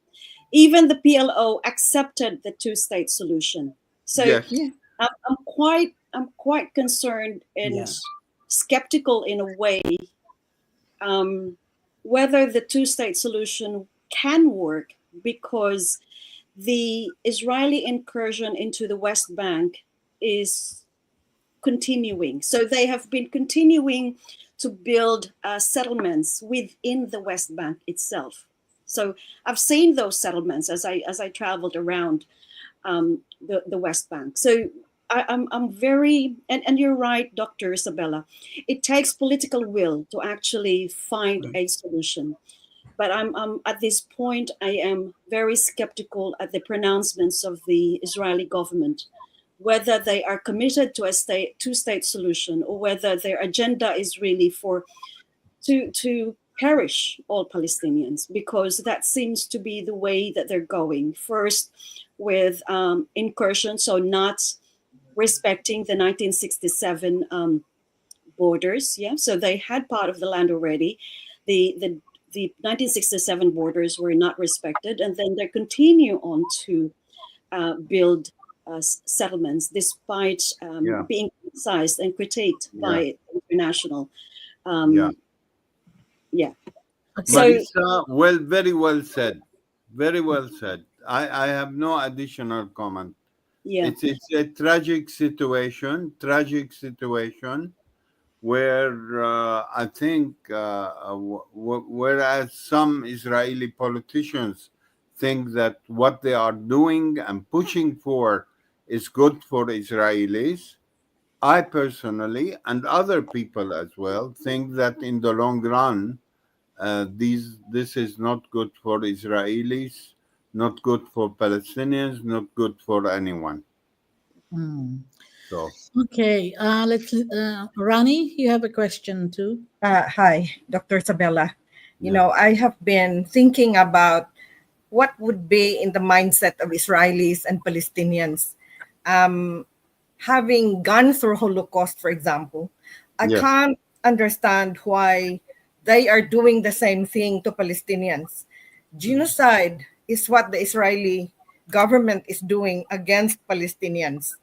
Even the PLO accepted the two-state solution. So Yes. Yeah. I'm quite concerned and Yeah. skeptical in a way, um, whether the two-state solution can work, because the Israeli incursion into the West Bank is continuing. So they have been continuing to build settlements within the West Bank itself. So I've seen those settlements as I traveled around the West Bank. So I'm very, and you're right, Dr. Isabella. It takes political will to actually find a solution. But I'm at this point, I am very skeptical at the pronouncements of the Israeli government, whether they are committed to a two-state solution, or whether their agenda is really to perish all Palestinians, because that seems to be the way that they're going. First, with incursion, so not respecting the 1967 borders. Yeah, so they had part of the land already. The 1967 borders were not respected, and then they continue on to build settlements, despite Yeah. being criticized and critiqued Yeah. by international Yeah. um, Yeah. Okay. So Marisa, well, very well said. Very well said. I have no additional comment. yeah. It's a tragic situation where I think, whereas some Israeli politicians think that what they are doing and pushing for is good for Israelis, I personally and other people as well think that in the long run, this is not good for Israelis, not good for Palestinians, not good for anyone. Mm. So, Okay. Let's. Rani, you have a question too. Hi, Dr. Sabella. yeah, I have been thinking about what would be in the mindset of Israelis and Palestinians. Um, Having gone through Holocaust, for example, I yes, can't understand why they are doing the same thing to Palestinians. Genocide is what the Israeli government is doing against Palestinians.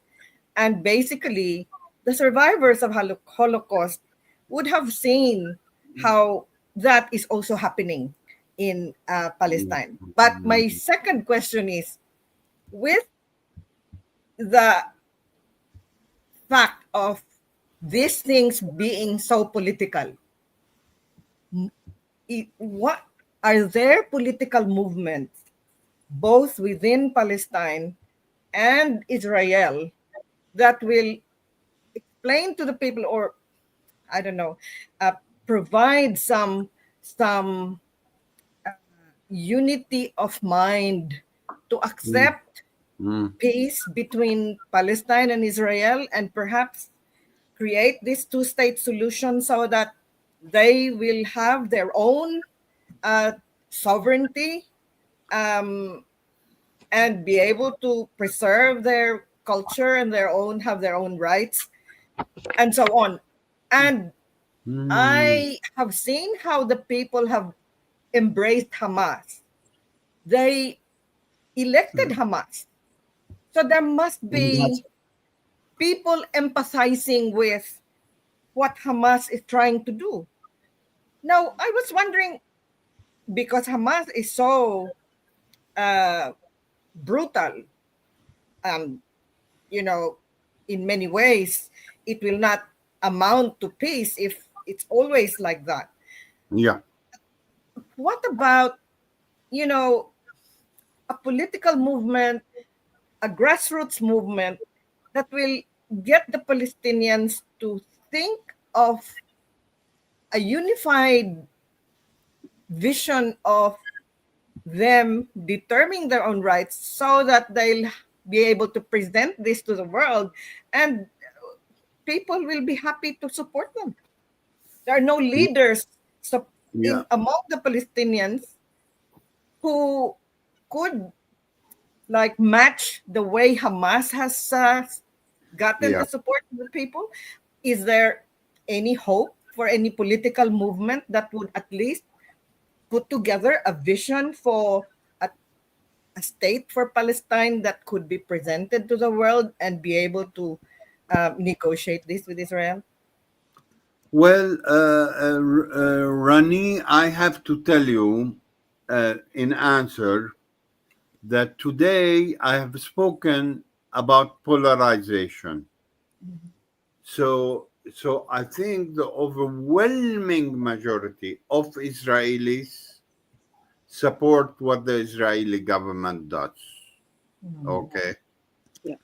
And basically, the survivors of Holocaust would have seen how that is also happening in Palestine. But my second question is, with the fact of these things being so political, what are there political movements both within Palestine and Israel that will explain to the people, or I don't know, uh, provide some unity of mind to mm, accept mm, peace between Palestine and Israel, and perhaps create this two-state solution so that they will have their own uh, sovereignty, um, and be able to preserve their culture and have their own rights, and so on. And mm, I have seen how the people have embraced Hamas. They elected Hamas. So there must That's be people empathizing with what Hamas is trying to do. Now, I was wondering, because Hamas is so uh, brutal, um, you know, in many ways, it will not amount to peace if it's always like that. yeah, What about, you know, a political movement, a grassroots movement that will get the Palestinians to think of a unified vision of them determining their own rights so that they'll be able to present this to the world, and people will be happy to support them. There are no leaders yeah, in among the Palestinians who could like match the way Hamas has gotten yeah. the support of the people. Is there any hope for any political movement that would at least put together a vision for a state for Palestine that could be presented to the world and be able to negotiate this with Israel? Well, Rani, I have to tell you, in answer, that today I have spoken about polarization. So I think the overwhelming majority of Israelis support what the Israeli government does. Okay. Yeah.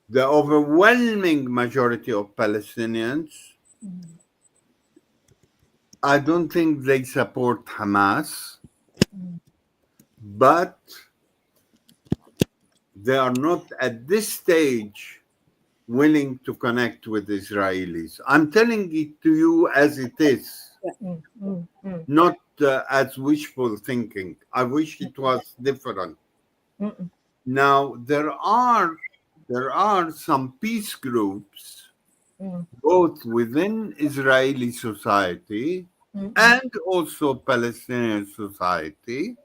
The overwhelming majority of Palestinians, I don't think they support Hamas, but they are not at this stage willing to connect with Israelis. I'm telling it to you as it is, Mm, mm, mm, not as wishful thinking. I wish it was different. mm, Now there are some peace groups mm, both within Israeli society mm, mm, and also Palestinian society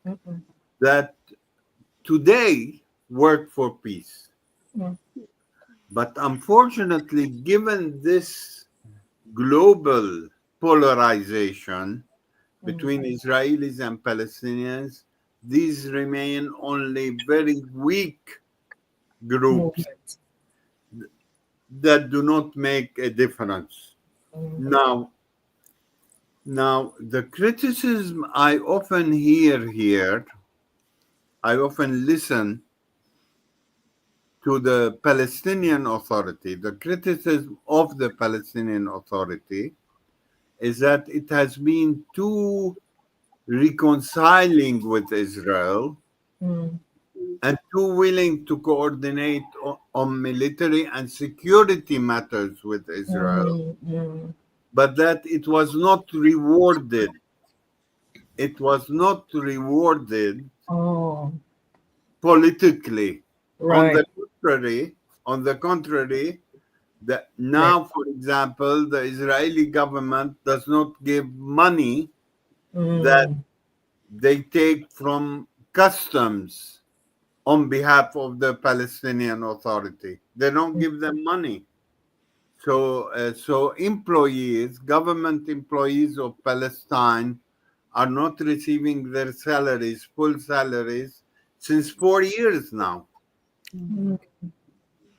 mm, mm, that today work for peace. mm, But unfortunately, given this global polarization, between Israelis and Palestinians, these remain only very weak groups that do not make a difference. Now, the criticism I often hear here, I often listen to the Palestinian Authority. The criticism of the Palestinian Authority is that it has been too reconciling with Israel and too willing to coordinate on military and security matters with Israel, but that it was not rewarded. It was not rewarded politically. Right. On the contrary, that now, for example, the Israeli government does not give money that they take from customs on behalf of the Palestinian Authority. They don't give them money. So employees, government employees of Palestine, are not receiving their salaries, full salaries, since 4 years now.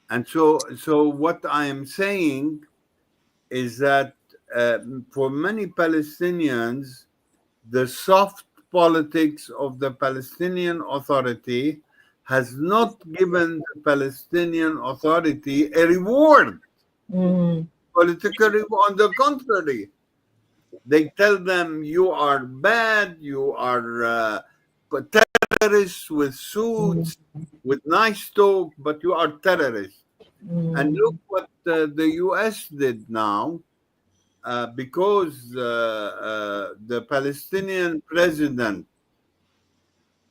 And so what I am saying is that for many Palestinians, the soft politics of the Palestinian Authority has not given the Palestinian Authority a reward. Political reward. On the contrary, they tell them you are bad, you are terrorists with suits, with nice talk, but you are terrorists. And look what the US did now, because the Palestinian president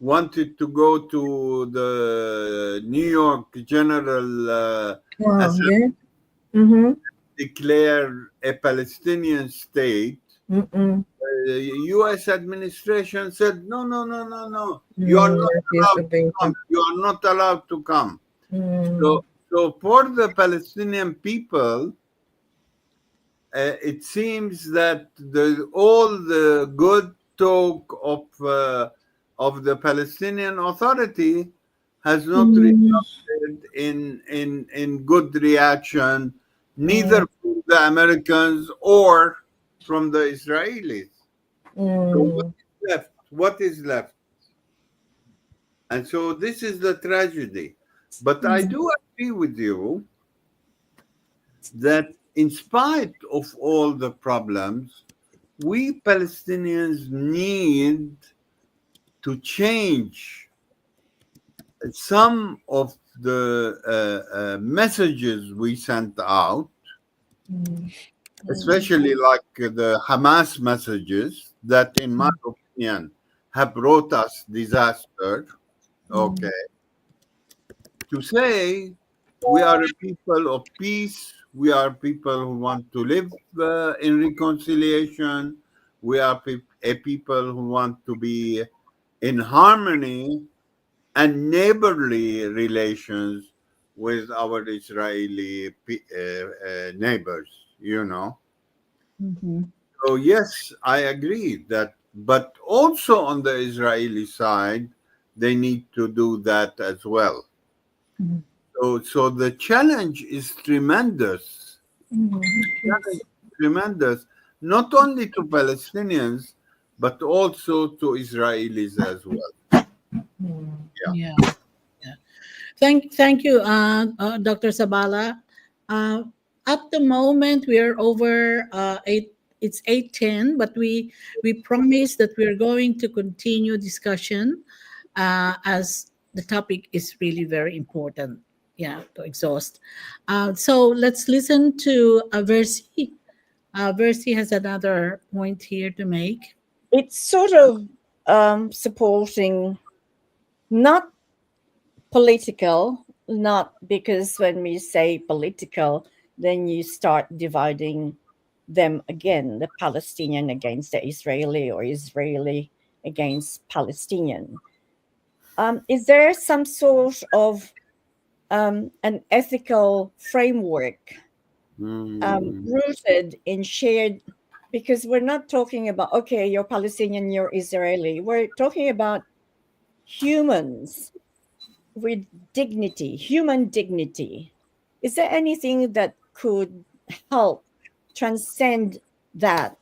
wanted to go to the New York General Assembly, declare a Palestinian state. The U.S. administration said, no, you are not allowed to come. You are not allowed to come. So for the Palestinian people, it seems that all the good talk of the Palestinian Authority has not resulted in good reaction, neither from the Americans or from the Israelis. So what is left? And so this is the tragedy. But I do agree with you that in spite of all the problems, we Palestinians need to change some of the messages we sent out, especially like the Hamas messages that, in my opinion, have brought us disaster. Okay. To say we are a people of peace, we are people who want to live in reconciliation, we are a people who want to be in harmony and neighborly relations with our Israeli neighbors, you know. So yes, I agree that, but also on the Israeli side, they need to do that as well. So the challenge is tremendous. Tremendous, not only to Palestinians, but also to Israelis as well. Yeah. Thank you, Dr. Sabala. At the moment, we are over eight. It's 8:10, but we promise that we're going to continue discussion as the topic is really very important. Yeah, to exhaust. So let's listen to Versi. Versi has another point here to make. It's sort of supporting not political, not because when we say political, then you start dividing them again, the Palestinian against the Israeli or Israeli against Palestinian. Is there some sort of an ethical framework rooted in shared Because we're not talking about, okay, you're Palestinian, you're Israeli. We're talking about humans with dignity, human dignity. Is there anything that could help transcend that,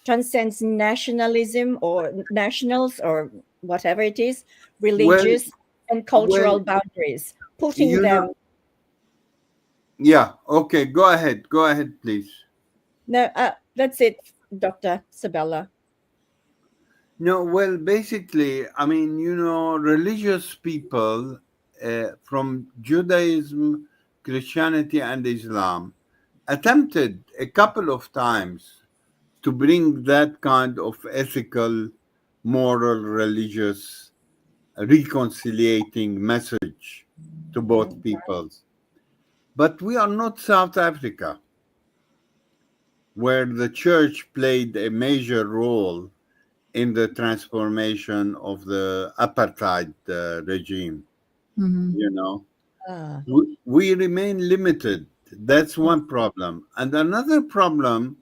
transcends nationalism or nationals or whatever it is, Well, religious and well, cultural boundaries, putting you them. know, yeah. Okay, go ahead. Go ahead, please. No, that's it, Dr. Sabella. No, well, basically, I mean, religious people from Judaism, Christianity, and Islam attempted a couple of times to bring that kind of ethical, moral, religious, reconciliating message to both peoples. But we are not South Africa, where the church played a major role in the transformation of the apartheid regime. Mhm. Ah, We remain limited. That's one problem. And another problem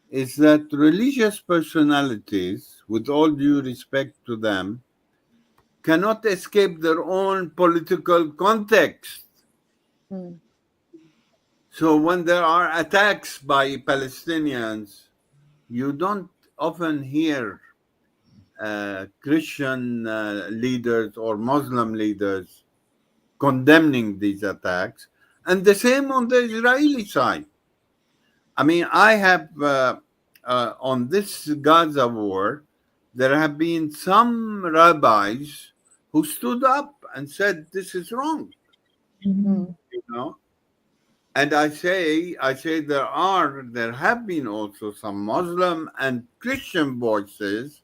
is that religious personalities, with all due respect to them, cannot escape their own political context. mm, So when there are attacks by Palestinians, you don't often hear Christian leaders or Muslim leaders condemning these attacks, and the same on the Israeli side. I mean, I have on this Gaza war, there have been some rabbis who stood up and said this is wrong. mm, You know, and I say there have been also some Muslim and Christian voices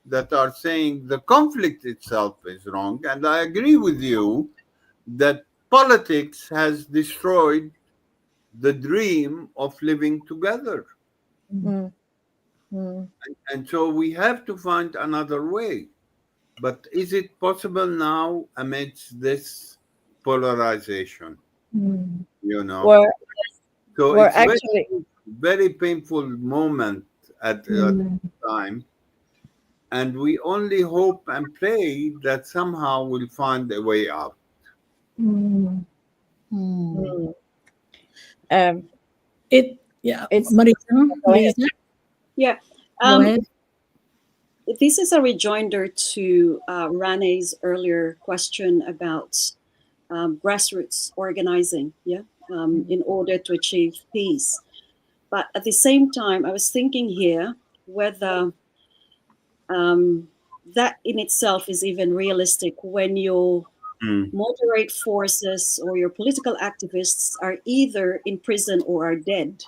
that are saying the conflict itself is wrong, and I agree with you that politics has destroyed the dream of living together. mm, mm. And so we have to find another way. But is it possible now amidst this polarization? Mm. We're, So we're it's actually, very painful moment at Mm. time, and we only hope and pray that somehow we'll find a way out. Mm. Mm. mm, um, Yeah, it's, Marisa, go ahead. Lisa, Yeah. go Um, ahead. this is a rejoinder to Rane's earlier question about grassroots organizing, in order to achieve peace. But at the same time, I was thinking here whether that in itself is even realistic when your Mm. moderate forces or your political activists are either in prison or are dead.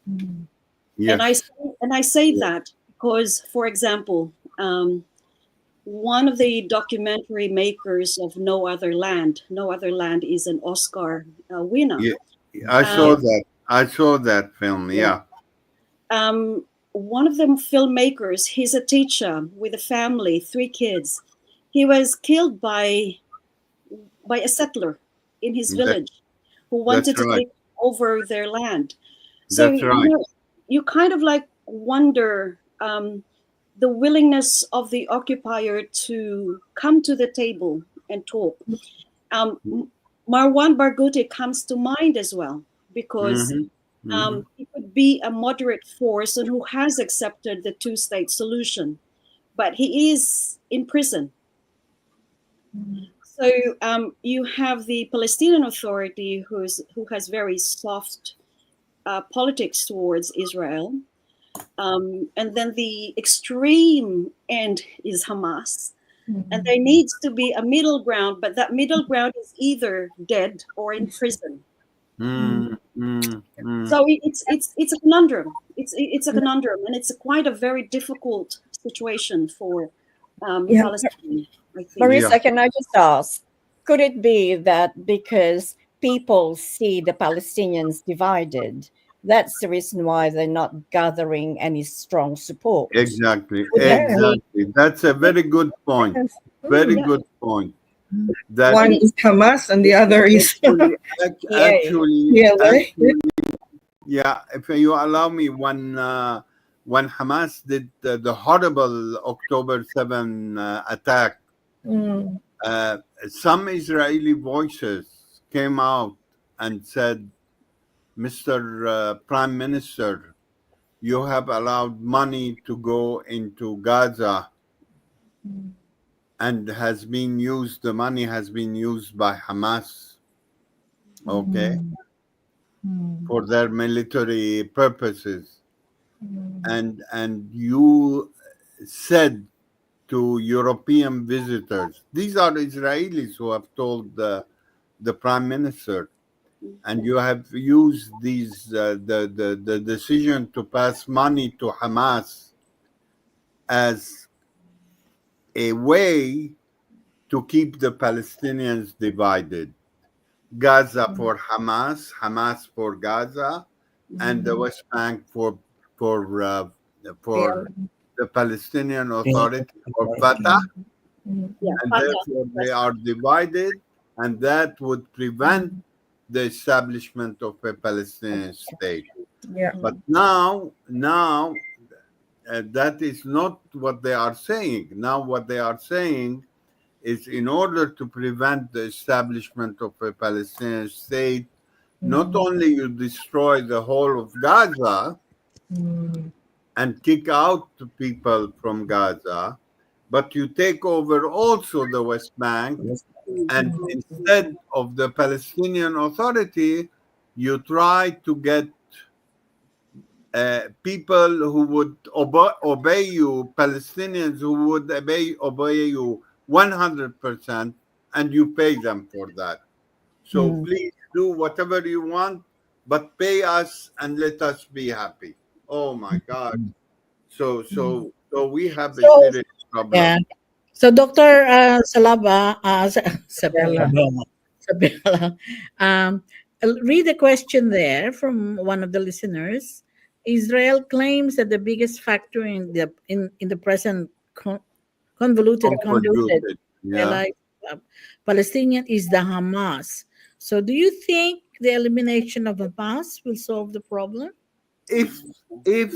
Mm. And Yes. I say that because, for example, one of the documentary makers of No Other Land is an Oscar winner. Yeah, I Um, saw that. I saw that film. yeah. Yeah. One of them filmmakers, he's a teacher with a family, 3 kids. He was killed by a settler in his That, village who that's wanted to right. take over their land. So That's right. you kind of like wonder the willingness of the occupier to come to the table and talk. Marwan Barghouti comes to mind as well because Hmm. Hmm. he could be a moderate force and who has accepted the 2-state solution, but he is in prison. So you have the Palestinian Authority who has very soft politics towards Israel, and then the extreme end is Hamas, and there needs to be a middle ground, but that middle ground is either dead or in prison. Mm. Mm. Mm. So it's a conundrum. It's a conundrum, and it's quite a very difficult situation for Yeah. Palestine, I think. Marisa, Yeah. can I just ask, could it be that because people see the Palestinians divided, that's the reason why they're not gathering any strong support? Exactly. Would that Yeah. be Exactly. That's a very good point. Very Yeah. good point. Mm. That One is Hamas and the other is actually, Yeah. actually, PLA. yeah. If you allow me one when Hamas did the horrible October 7 attack, some Israeli voices came out and said, Mr. Prime Minister, you have allowed money to go into Gaza and the money has been used by Hamas, okay, for their military purposes. And you said to European visitors, these are Israelis who have told the Prime Minister, and you have used the decision to pass money to Hamas as a way to keep the Palestinians divided. Gaza for Hamas, Hamas for Gaza, and the West Bank for the Palestinian Authority or Fatah, Yeah, and Fatah. therefore they are divided, and that would prevent the establishment of a Palestinian state. Yeah. But now that is not what they are saying. Now what they are saying is, in order to prevent the establishment of a Palestinian state, not only you destroy the whole of Gaza and kick out the people from Gaza, but you take over also the West Bank, and instead of the Palestinian Authority, you try to get people who would obey you, Palestinians who would obey you 100%, and you pay them for that. So please do whatever you want, but pay us and let us be happy. Oh my God! So we have a So, serious problem. yeah. So, Dr. Salaba, Sabella, Sabella, I'll read a question there from one of the listeners. Israel claims that the biggest factor in the present convoluted Convoluted. Yeah. Israeli Palestinian is the Hamas. So, do you think the elimination of Hamas will solve the problem? If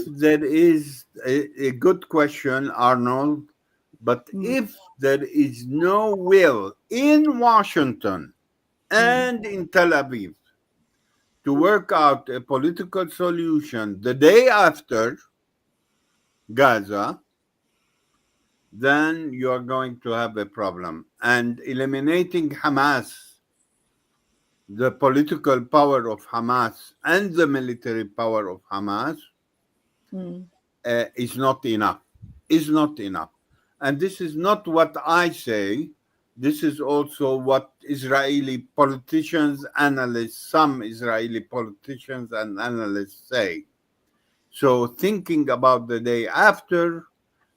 there is a good question, Arnold, but if there is no will in Washington and in Tel Aviv to work out a political solution the day after Gaza, then you are going to have a problem. And eliminating Hamas, the political power of Hamas and the military power of Hamas, is not enough. Is not enough. And this is not what I say. This is also what Israeli politicians, analysts, some Israeli politicians and analysts say. So thinking about the day after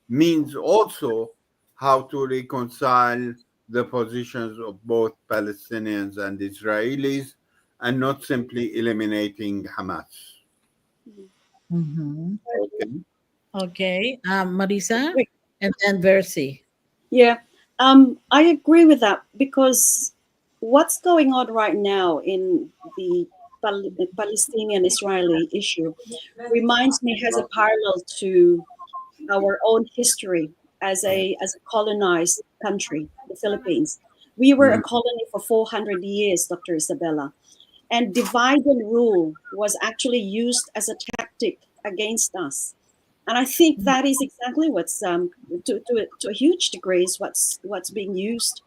means also how to reconcile the positions of both Palestinians and Israelis, and not simply eliminating Hamas. Okay. Okay. Marisa and then Versi. Yeah, I agree with that because what's going on right now in the Palestinian-Israeli issue reminds me, has a parallel to our own history as a colonized country, the Philippines. We were a colony for 400 years, Dr. Isabella, and divide and rule was actually used as a tactic against us. And I think that is exactly what's to a huge degree is what's being used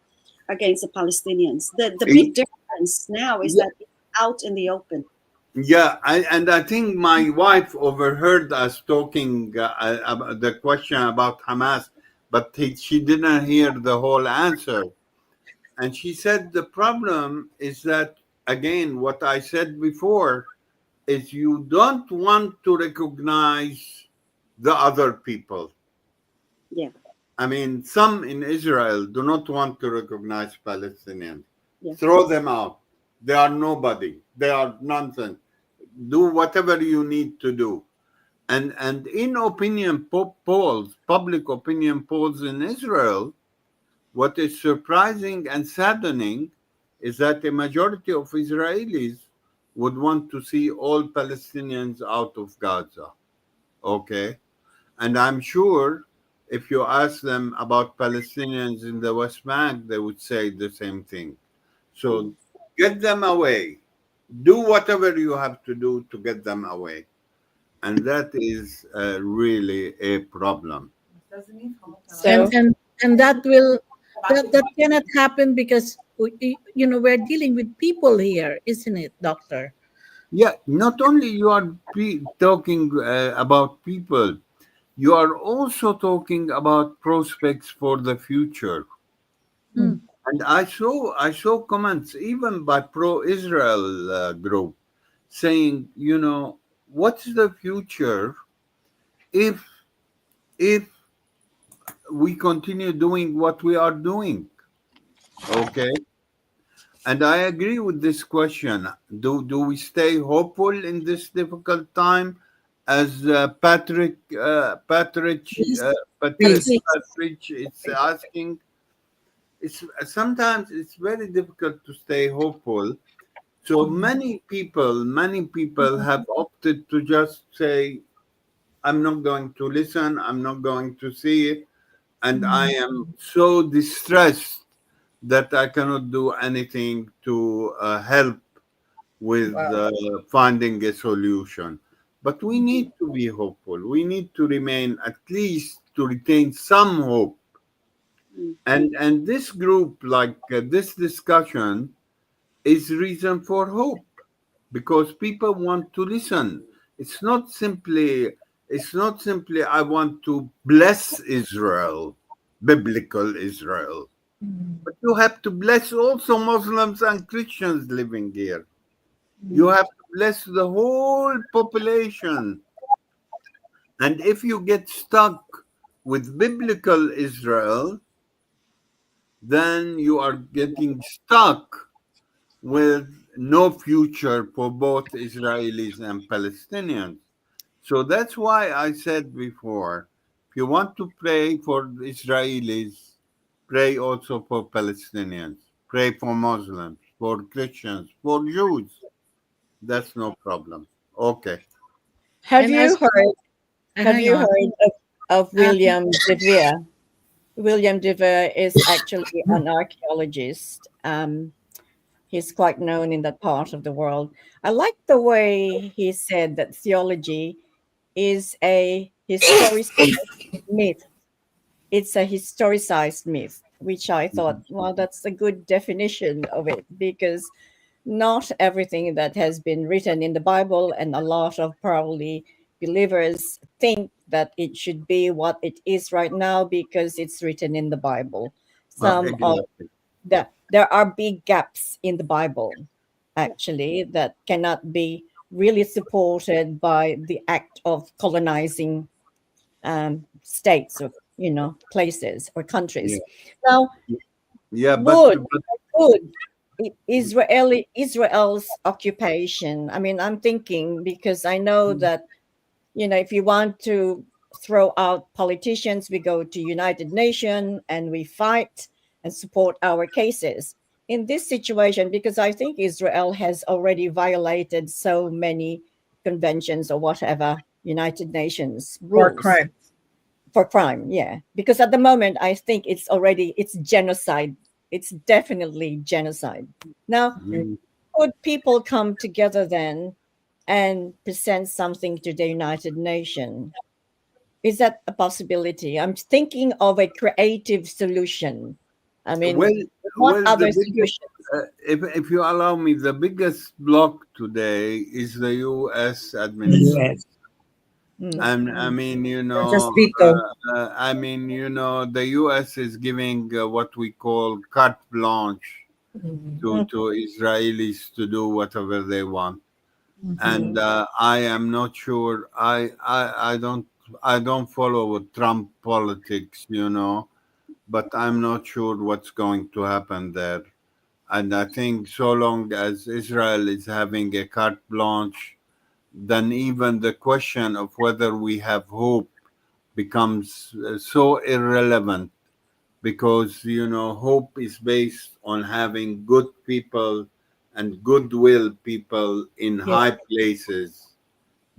against the Palestinians. The big difference now is that it's out in the open. Yeah, and I think my wife overheard us talking about the question about Hamas, but she didn't hear the whole answer. And she said the problem is that, again, what I said before, is you don't want to recognize the other people. Yeah. I mean, some in Israel do not want to recognize Palestinians. Yeah. Throw them out. They are nobody. They are nonsense. Do whatever you need to do. And in opinion polls, public opinion polls in Israel, what is surprising and saddening is that a majority of Israelis would want to see all Palestinians out of Gaza. Okay? And I'm sure if you ask them about Palestinians in the West Bank, they would say the same thing. So get them away. Do whatever you have to do to get them away. And that is really a problem. So And that cannot happen because we're dealing with people here, isn't it, doctor? Yeah, not only you are talking about people, you are also talking about prospects for the future. Mm. And I saw comments even by pro-Israel group saying, what's the future if if we continue doing what we are doing? Okay, and I agree with this question. Do we stay hopeful in this difficult time, as Please, Please. Patrick is asking? It's sometimes it's very difficult to stay hopeful. So many people have opted to just say, I'm not going to listen, I'm not going to see it, and I am so distressed that I cannot do anything to help with Wow. finding a solution. But we need to be hopeful. We need to remain, at least to retain some hope. Mm. And this group, like this discussion, is reason for hope, because people want to listen. It's not simply I want to bless Israel, biblical Israel, but you have to bless also Muslims and Christians living here. You have to bless the whole population. And if you get stuck with biblical Israel, then you are getting stuck with no future for both Israelis and Palestinians. So that's why I said before, if you want to pray for Israelis, pray also for Palestinians, pray for Muslims, for Christians, for Jews. That's no problem. Okay. have and as you heard have hang you on. heard of Uh, William de Vere? William de Vere is actually an archaeologist. He's quite known in that part of the world. I like the way he said that theology is a historic myth. It's a historicized myth, which I thought, well, that's a good definition of it, because not everything that has been written in the Bible, and a lot of probably believers think that it should be what it is right now because it's written in the Bible. Some of Exactly. there are big gaps in the Bible, actually, that cannot be really supported by the act of colonizing states, or places or Yeah. countries. Now, Yeah, would but would Israel's occupation, I mean, I'm thinking, because I know that, if you want to throw out politicians, we go to United Nations and we fight and support our cases. In this situation, because I think Israel has already violated so many conventions or whatever United Nations War rules crime. for crime, yeah, because at the moment I think it's genocide. It's definitely genocide. Now, Mhm. could people come together then and present something to the United Nations? Is that a possibility? I'm thinking of a creative solution. I well, mean, what well, the other biggest, solutions? if you allow me, the biggest block today is the U.S. administration. Yes. Mm, And I mean, Or just veto. the U.S. is giving what we call carte blanche to mm, Israelis to do whatever they want. And mm. I am not sure. I don't follow Trump politics, but I'm not sure what's going to happen there. And I think so long as Israel is having a carte blanche, then even the question of whether we have hope becomes so irrelevant, because hope is based on having good people and goodwill people in Yeah. high places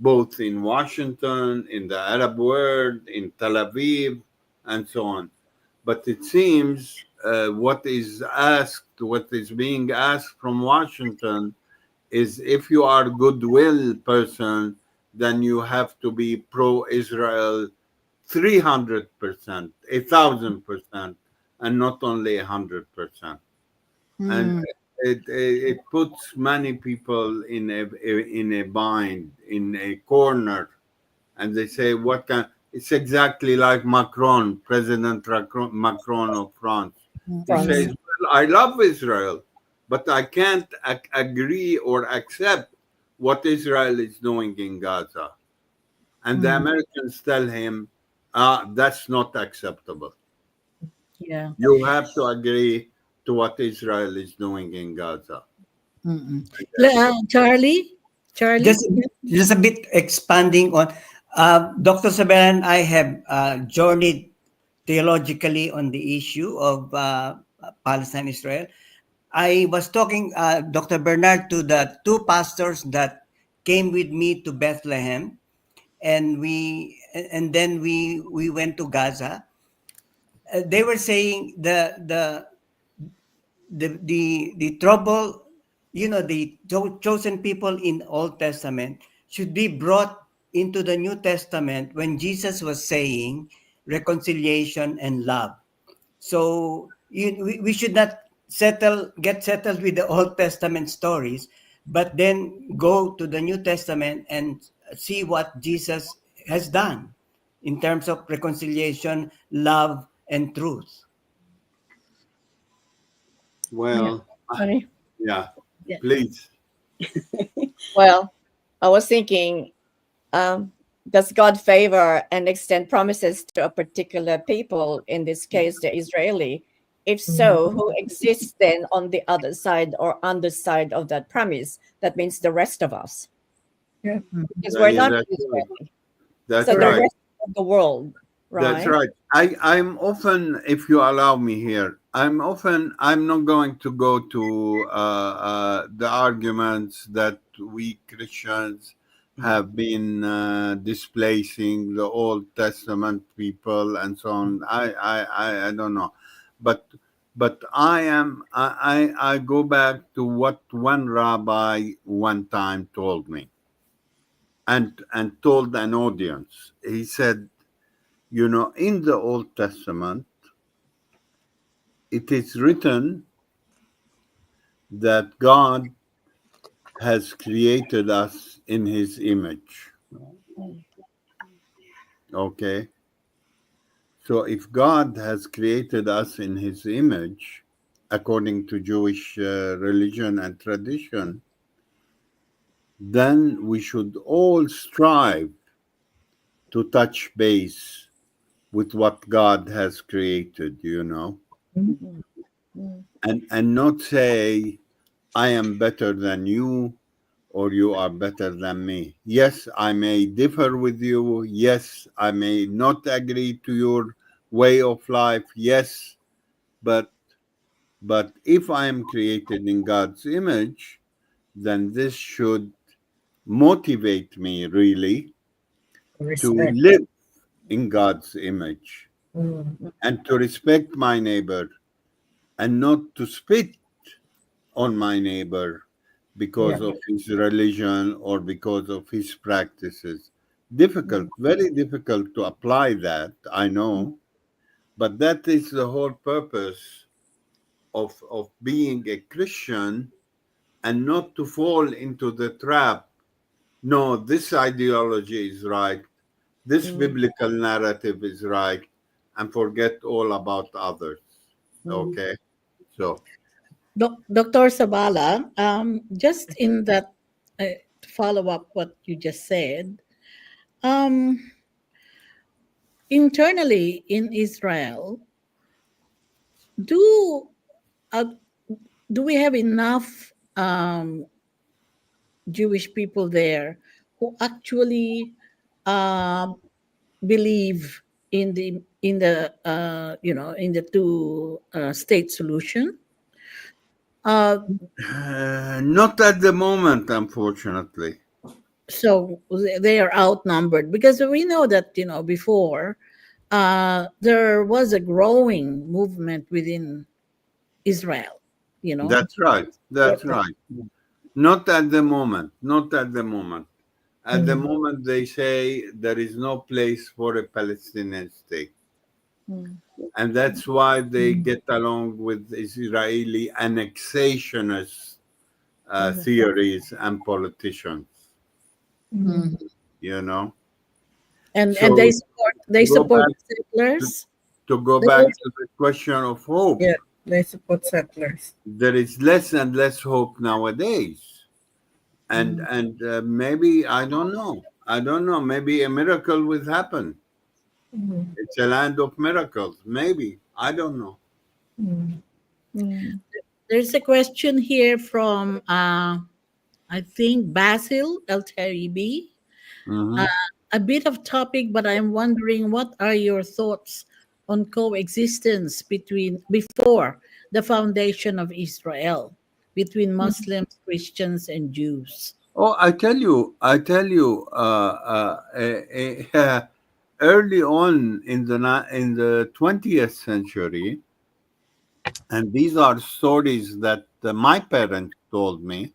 both in Washington, in the Arab world, in Tel Aviv, and so on. But it seems what is being asked from Washington is if you are a goodwill person, then you have to be pro-Israel 300%, 1,000%, and not only 100%. And it puts many people in a bind, in a corner, and they say, "What can?" It's exactly like Macron, President Macron of France. He says, "Well, I love Israel, but I can't agree or accept what Israel is doing in Gaza." And the Americans tell him, "That's not acceptable. Yeah. You have to agree to what Israel is doing in Gaza." Charlie? Just a bit expanding on Dr. Sabella and I have journeyed theologically on the issue of Palestine Israel. I was talking, Dr. Bernard, to the two pastors that came with me to Bethlehem, and then we went to Gaza. They were saying the trouble, the chosen people in Old Testament should be brought into the New Testament when Jesus was saying reconciliation and love. So we should not get settled with the Old Testament stories, but then go to the New Testament and see what Jesus has done in terms of reconciliation, love, and truth. Well, Sorry. yeah, Yeah. please. Well, I was thinking, does God favor and extend promises to a particular people, in this case, the Israeli? If so, who exists then on the other side or underside of that promise? That means the rest of us. Yeah. Because we're Yeah, not that's right. Israeli. That's So the right. rest of the world, That's right? right. I'm often, if you allow me here, I'm not going to go to the arguments that we Christians have been displacing the Old Testament people and so on. I don't know, but I go back to what one rabbi one time told me, and told an audience. He said, in the Old Testament, it is written that God has created us in his image. Okay? So if God has created us in his image, according to Jewish religion and tradition, then we should all strive to touch base with what God has created, and not say, I am better than you, or you are better than me. Yes, I may differ with you. Yes, I may not agree to your way of life. Yes, but if I am created in God's image, then this should motivate me really to Respect. live in God's image and to respect my neighbor and not to spit on my neighbor because of his religion or because of his practices. Difficult, very difficult to apply that, I know, but that is the whole purpose of being a Christian, and not to fall into the trap. No, this ideology is right, this biblical narrative is right, and forget all about others. Okay? So, Dr. Sabala, just in that, to follow up what you just said, um, internally in Israel, do uh, do we have enough Jewish people there who actually um, believe in the two state solution? Uh, not at the moment, unfortunately. So they are outnumbered because we know that before there was a growing movement within Israel. You know, That's right. That's Correct. right. Not at the moment. Not at the moment. At the Mm. moment, they say there is no place for a Palestinian state. Mm. And that's why they get along with Israeli annexationist Mhm. theories and politicians, Mm. Mhm. you know. and So they go support back the to, settlers. to go They back also, to the question of hope. Yeah, they support settlers. There is less and less hope nowadays, mm, and maybe I don't know. Maybe a miracle will happen. Mm. It's a land of miracles. Maybe I don't know. Mm. Mm. there's a question here from I think Basil LTB. Hmm. Uh, a bit of topic, but I'm wondering what are your thoughts on coexistence before the foundation of Israel between Muslims, Christians, and Jews? Oh, I tell you, early on in in the 20th century, and these are stories that my parents told me.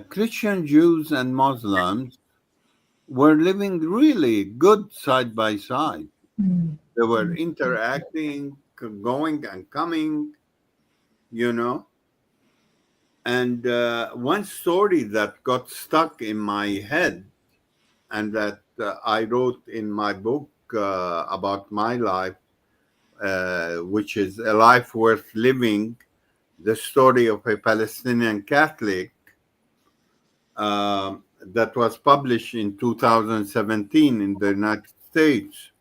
Christian Jews and Muslims were living really good side by side. Mm. They were interacting, going and coming, you know. And one story that got stuck in my head and that I wrote in my book about my life, which is A Life Worth Living, the story of a Palestinian Catholic, that was published in 2017 in the United States.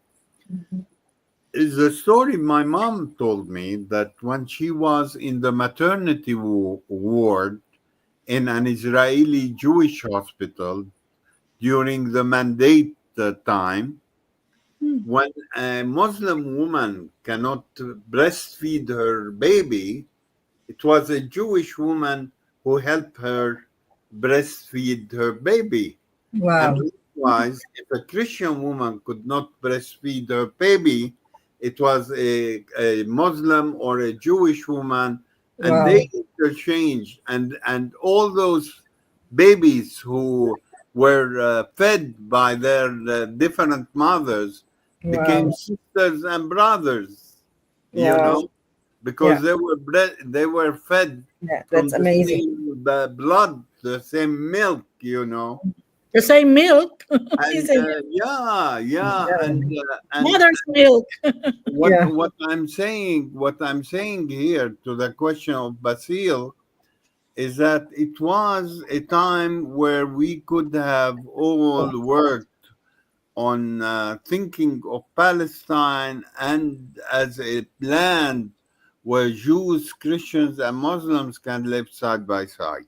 Is a story my mom told me that when she was in the maternity ward in an Israeli Jewish hospital during the mandate time, Hmm. when a Muslim woman cannot breastfeed her baby, it was a Jewish woman who helped her breastfeed her baby. And Wow. likewise, if a Christian woman could not breastfeed her baby, it was a Muslim or a Jewish woman, and they Wow. interchanged. And all those babies who were fed by their different mothers became Wow. sisters and brothers, you Wow. know, because Yeah. they were fed Yeah. from That's the amazing. same blood, the same milk, you know. The same milk, And isn't it? yeah, yeah, Yeah. and Mother's milk. Yeah. what I'm saying here to the question of Basil is that it was a time where we could have all worked on thinking of Palestine and as a land where Jews, Christians, and Muslims can live side by side.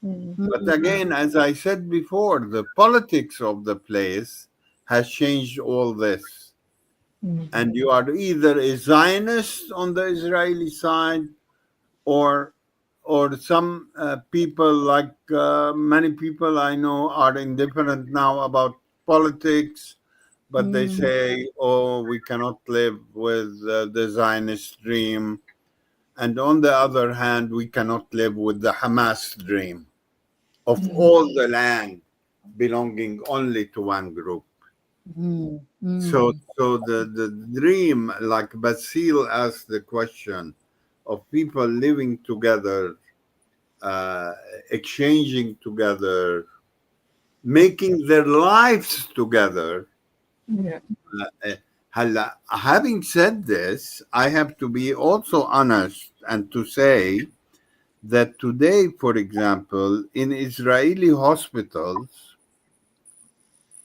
Mm. But Mm, again, as I said before, the politics of the place has changed all this. Mm. And you are either a Zionist on the Israeli side, or some people, like many people I know, are indifferent now about politics, but they mm, say, "Oh, we cannot live with the Zionist dream," and on the other hand, we cannot live with the Hamas dream of Mm. all the land belonging only to one group. mm, So, mm, the dream, like Basil asked the question, of people living together, uh, exchanging together, making their lives together. Yeah. Having said this, I have to be also honest and to say that today, for example, in Israeli hospitals,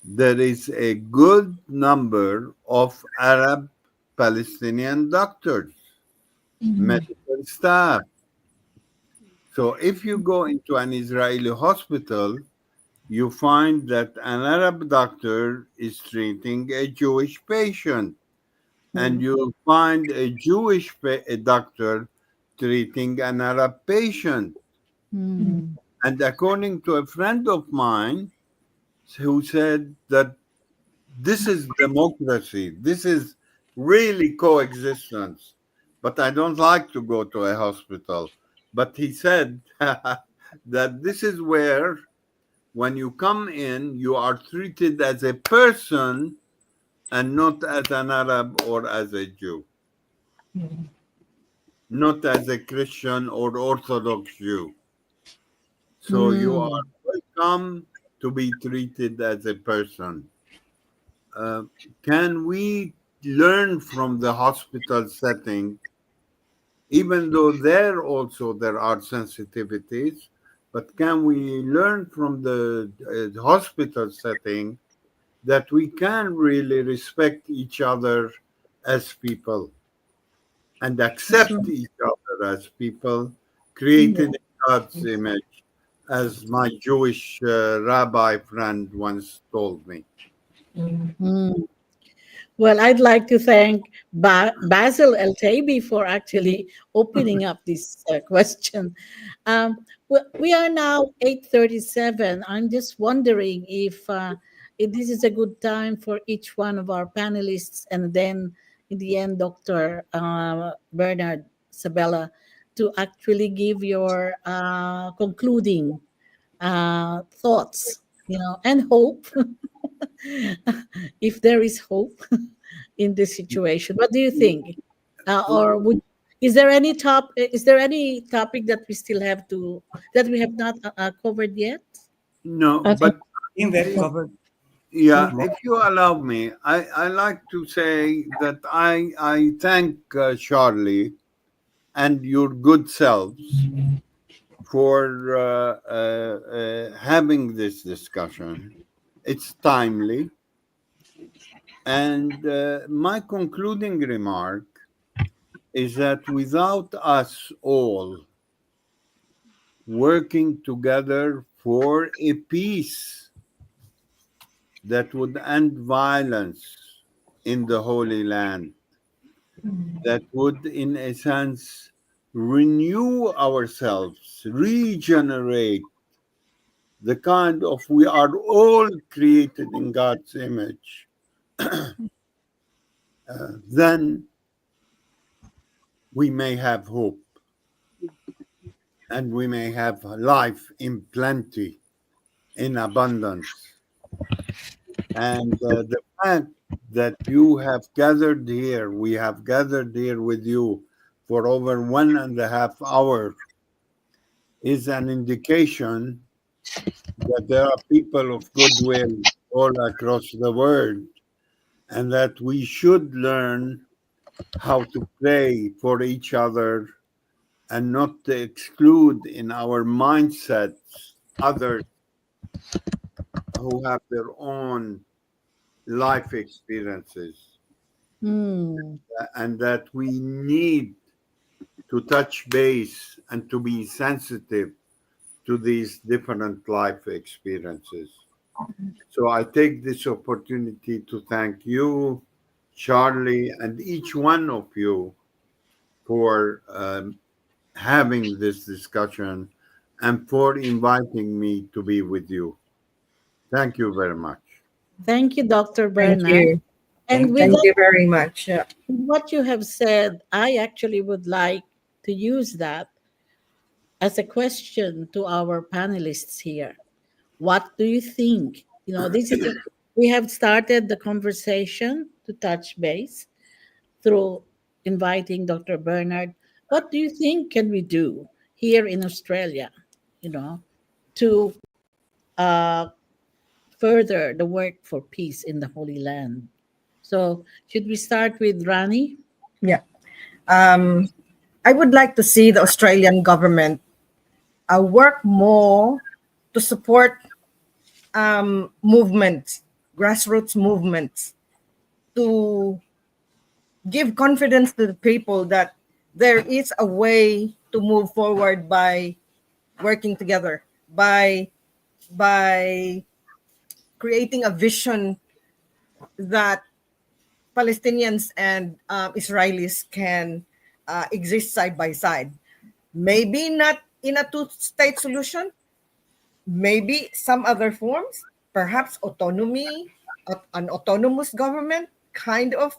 there is a good number of Arab Palestinian doctors, Mm. medical staff. So if you go into an Israeli hospital, you find that an Arab doctor is treating a Jewish patient, and Mm. you find a Jewish a doctor treating an Arab patient. Mm. mm, And according to a friend of mine who said that this is democracy, this is really coexistence, but I don't like to go to a hospital. But he said that this is where, when you come in, you are treated as a person and not as an Arab or as a Jew, not as a Christian or Orthodox Jew. So you are Mm. welcome to be treated as a person. Uh, can we learn from the hospital setting, even though there also there are sensitivities, but can we learn from the hospital setting that we can really respect each other as people and That's accept right. each other as people Yeah. created in God's image, as my Jewish rabbi friend once told me. Mm. Well, I'd like to thank Basil El Taibi for actually opening up this question. We are now 8:37. I'm just wondering if this is a good time for each one of our panelists, and then in the end, Dr. Bernard Sabella, to actually give your concluding thoughts, and hope, if there is hope in this situation. What do you think? Or would is there any topic that we still have to that we have not covered yet? No, I think but Being very covered. yeah, Mm. if you allow me, I like to say that I thank Charlie and your good selves for having this discussion. It's timely. And my concluding remark is that without us all working together for a peace that would end violence in the Holy Land, that would, in a sense, renew ourselves, regenerate the kind of we are all created in God's image, then we may have hope and we may have life in plenty, in abundance. And the fact that you have gathered here, we have gathered here with you for over 1.5 hours, is an indication that there are people of goodwill all across the world, and that we should learn how to pray for each other and not to exclude in our mindsets others who have their own life experiences, Hmm. and that we need to touch base and to be sensitive to these different life experiences. So I take this opportunity to thank you, Charlie, and each one of you for having this discussion and for inviting me to be with you. Thank you very much. Thank you, Dr. Thank Bernard. you. And Thank with you. Thank you very much. Yeah. what you have said, I actually would like to use that as a question to our panelists here. What do you think? We have started the conversation to touch base through inviting Dr. Bernard. What do you think can we do here in Australia, to uh, further the work for peace in the Holy Land? So, should we start with Rani? Yeah. I would like to see the Australian government work more to support movements, grassroots movements, to give confidence to the people that there is a way to move forward by working together, by creating a vision that Palestinians and Israelis can exist side by side. Maybe not in a two-state solution, maybe some other forms, perhaps autonomy, an autonomous government kind of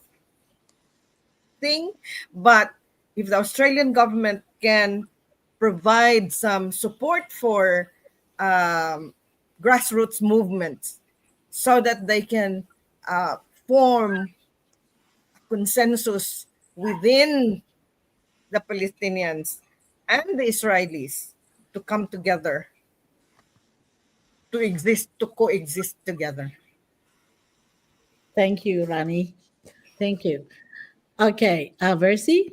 thing. But if the Australian government can provide some support for grassroots movements so that they can form consensus within the Palestinians and the Israelis to come together, to exist, to coexist together. Thank you, Rani. Thank you. Okay, Versi?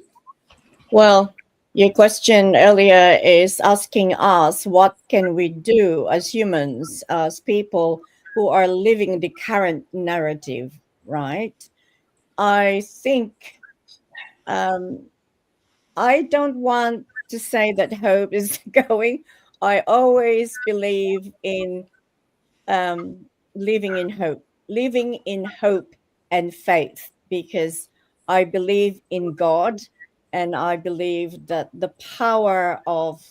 Well, your question earlier is asking us what can we do as humans, as people who are living the current narrative, right? I think um, I don't want to say that hope is going. I always believe in living in hope and faith, because I believe in God, and I believe that the power of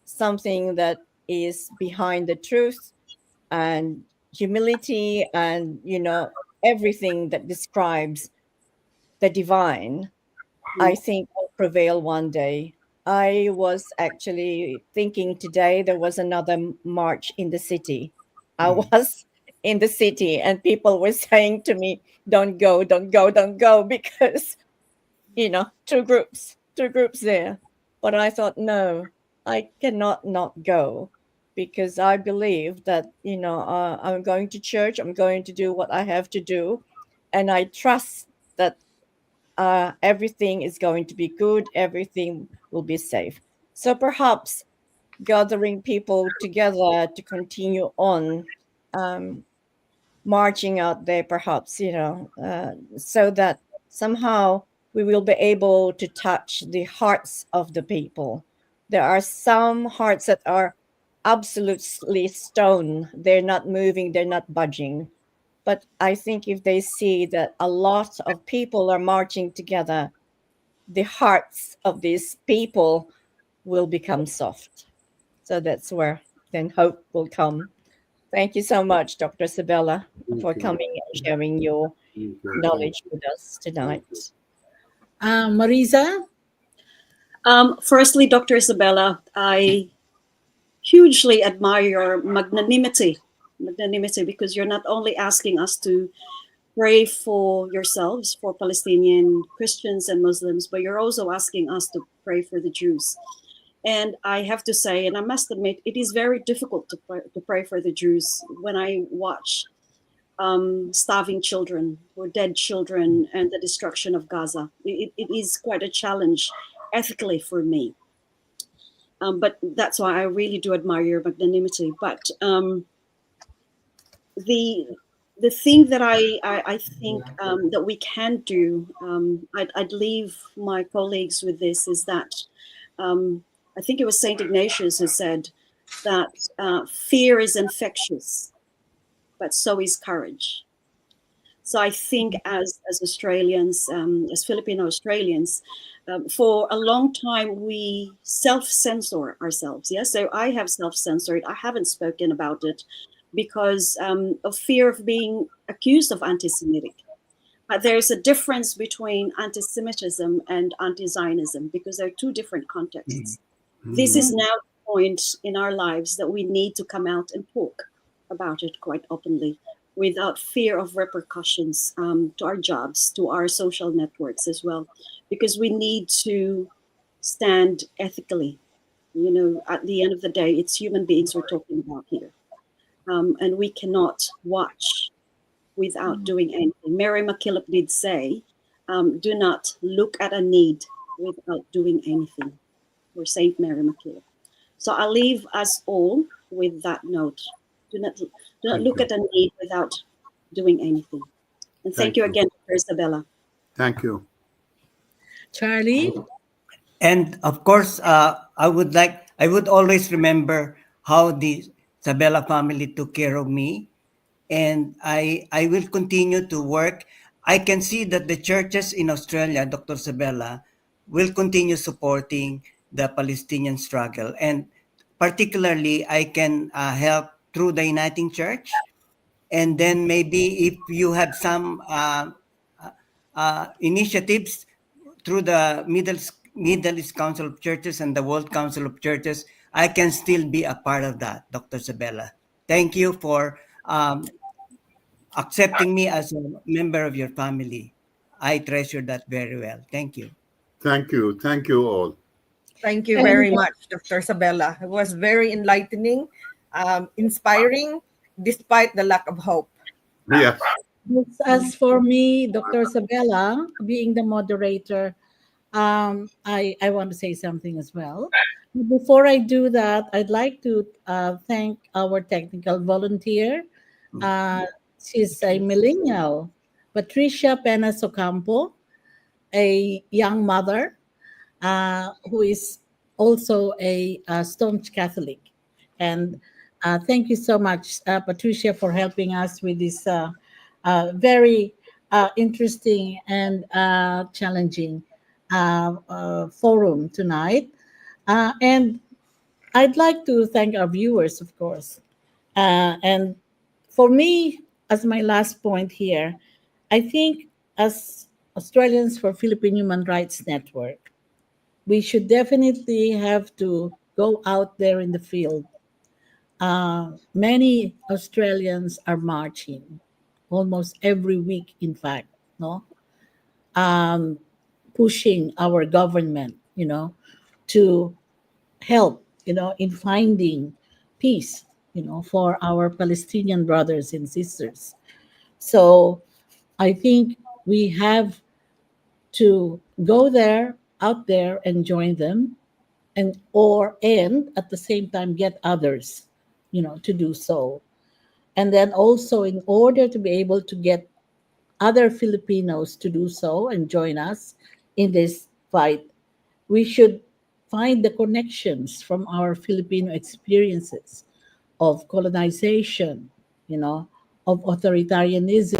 something that is behind the truth and humility and, everything that describes the divine, I think will prevail one day. I was actually thinking today there was another march in the city. I was in the city and people were saying to me, don't go, don't go, don't go, because, two groups there. But I thought, no, I cannot not go, because I believe that, I'm going to church, I'm going to do what I have to do. And I trust that everything is going to be good, everything will be safe. So perhaps gathering people together to continue on marching out there, perhaps, so that somehow we will be able to touch the hearts of the people. There are some hearts that are absolutely stone, they're not moving, they're not budging. But I think if they see that a lot of people are marching together, the hearts of these people will become soft. So that's where then hope will come. Thank you so much, Dr. Sabella, for coming and sharing your knowledge with us tonight. Marisa? Firstly, Dr. Isabella, I hugely admire your magnanimity, because you're not only asking us to pray for yourselves, for Palestinian Christians and Muslims, but you're also asking us to pray for the Jews. And I have to say, and I must admit, it is very difficult to pray for the Jews when I watch starving children or dead children and the destruction of Gaza. It is quite a challenge ethically for me. But that's why I really do admire your magnanimity. But the thing that I think that we can do, I'd leave my colleagues with this, is that I think it was Saint Ignatius who said that fear is infectious, but so is courage. So I think as Australians, as Filipino Australians, for a long time we self-censor ourselves. Yeah, so I have self-censored. I haven't spoken about it because of fear of being accused of anti-Semitic. But there's a difference between anti-Semitism and anti-Zionism, because they're two different contexts. This is now the point in our lives that we need to come out and talk about it quite openly, without fear of repercussions to our jobs, to our social networks as well, because we need to stand ethically. At the end of the day, it's human beings we're talking about here. And we cannot watch without doing anything. Mary MacKillop did say, do not look at a need without doing anything, or Saint Mary MacKillop. So I'll leave us all with that note. Do not look at a need without doing anything. And thank you again, Dr. Isabella. Thank you. Charlie? And of course, I would always remember how the Sabella family took care of me, and I will continue to work. I can see that the churches in Australia, Dr. Sabella, will continue supporting the Palestinian struggle. And particularly I can help through the Uniting Church. And then maybe if you have some initiatives through the Middle East Council of Churches and the World Council of Churches, I can still be a part of that, Dr. Sabella. Thank you for accepting me as a member of your family. I treasure that very well. Thank you. Thank you. Thank you all. Thank you And very much, Dr. Sabella. It was very enlightening, inspiring, despite the lack of hope. Yes. as for me, Dr. Sabella, being the moderator, I want to say something as well. Before I do that, I'd like to thank our technical volunteer. Uh, she's a millennial, Patricia Penas Ocampo, a young mother who is also a staunch Catholic. And thank you so much, Patricia, for helping us with this very interesting and challenging forum tonight. And I'd like to thank our viewers, of course. And for me, as my last point here, I think as Australians for Philippine Human Rights Network, we should definitely have to go out there in the field. Many Australians are marching almost every week, in fact, no, um, pushing our government, to help, in finding peace, for our Palestinian brothers and sisters. So I think we have to go there, out there, and join them, and at the same time get others, to do so. And then also, in order to be able to get other Filipinos to do so and join us in this fight, we should find the connections from our Filipino experiences of colonization, of authoritarianism.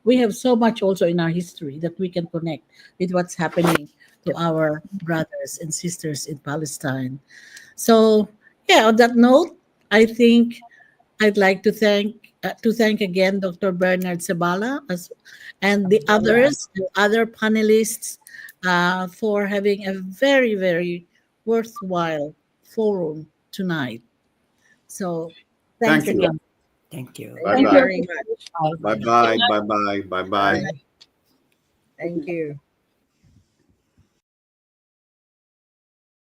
We have so much also in our history that we can connect with what's happening to our brothers and sisters in Palestine. So, yeah, on that note, I think I'd like to thank again Dr. Bernard Sabala and the others, the other panelists, for having a very, very worthwhile forum tonight. So, thanks Thank you. again. Thank you. Thank you Bye-bye. very much. Bye-bye. Bye-bye. Bye-bye. Bye. Thank you.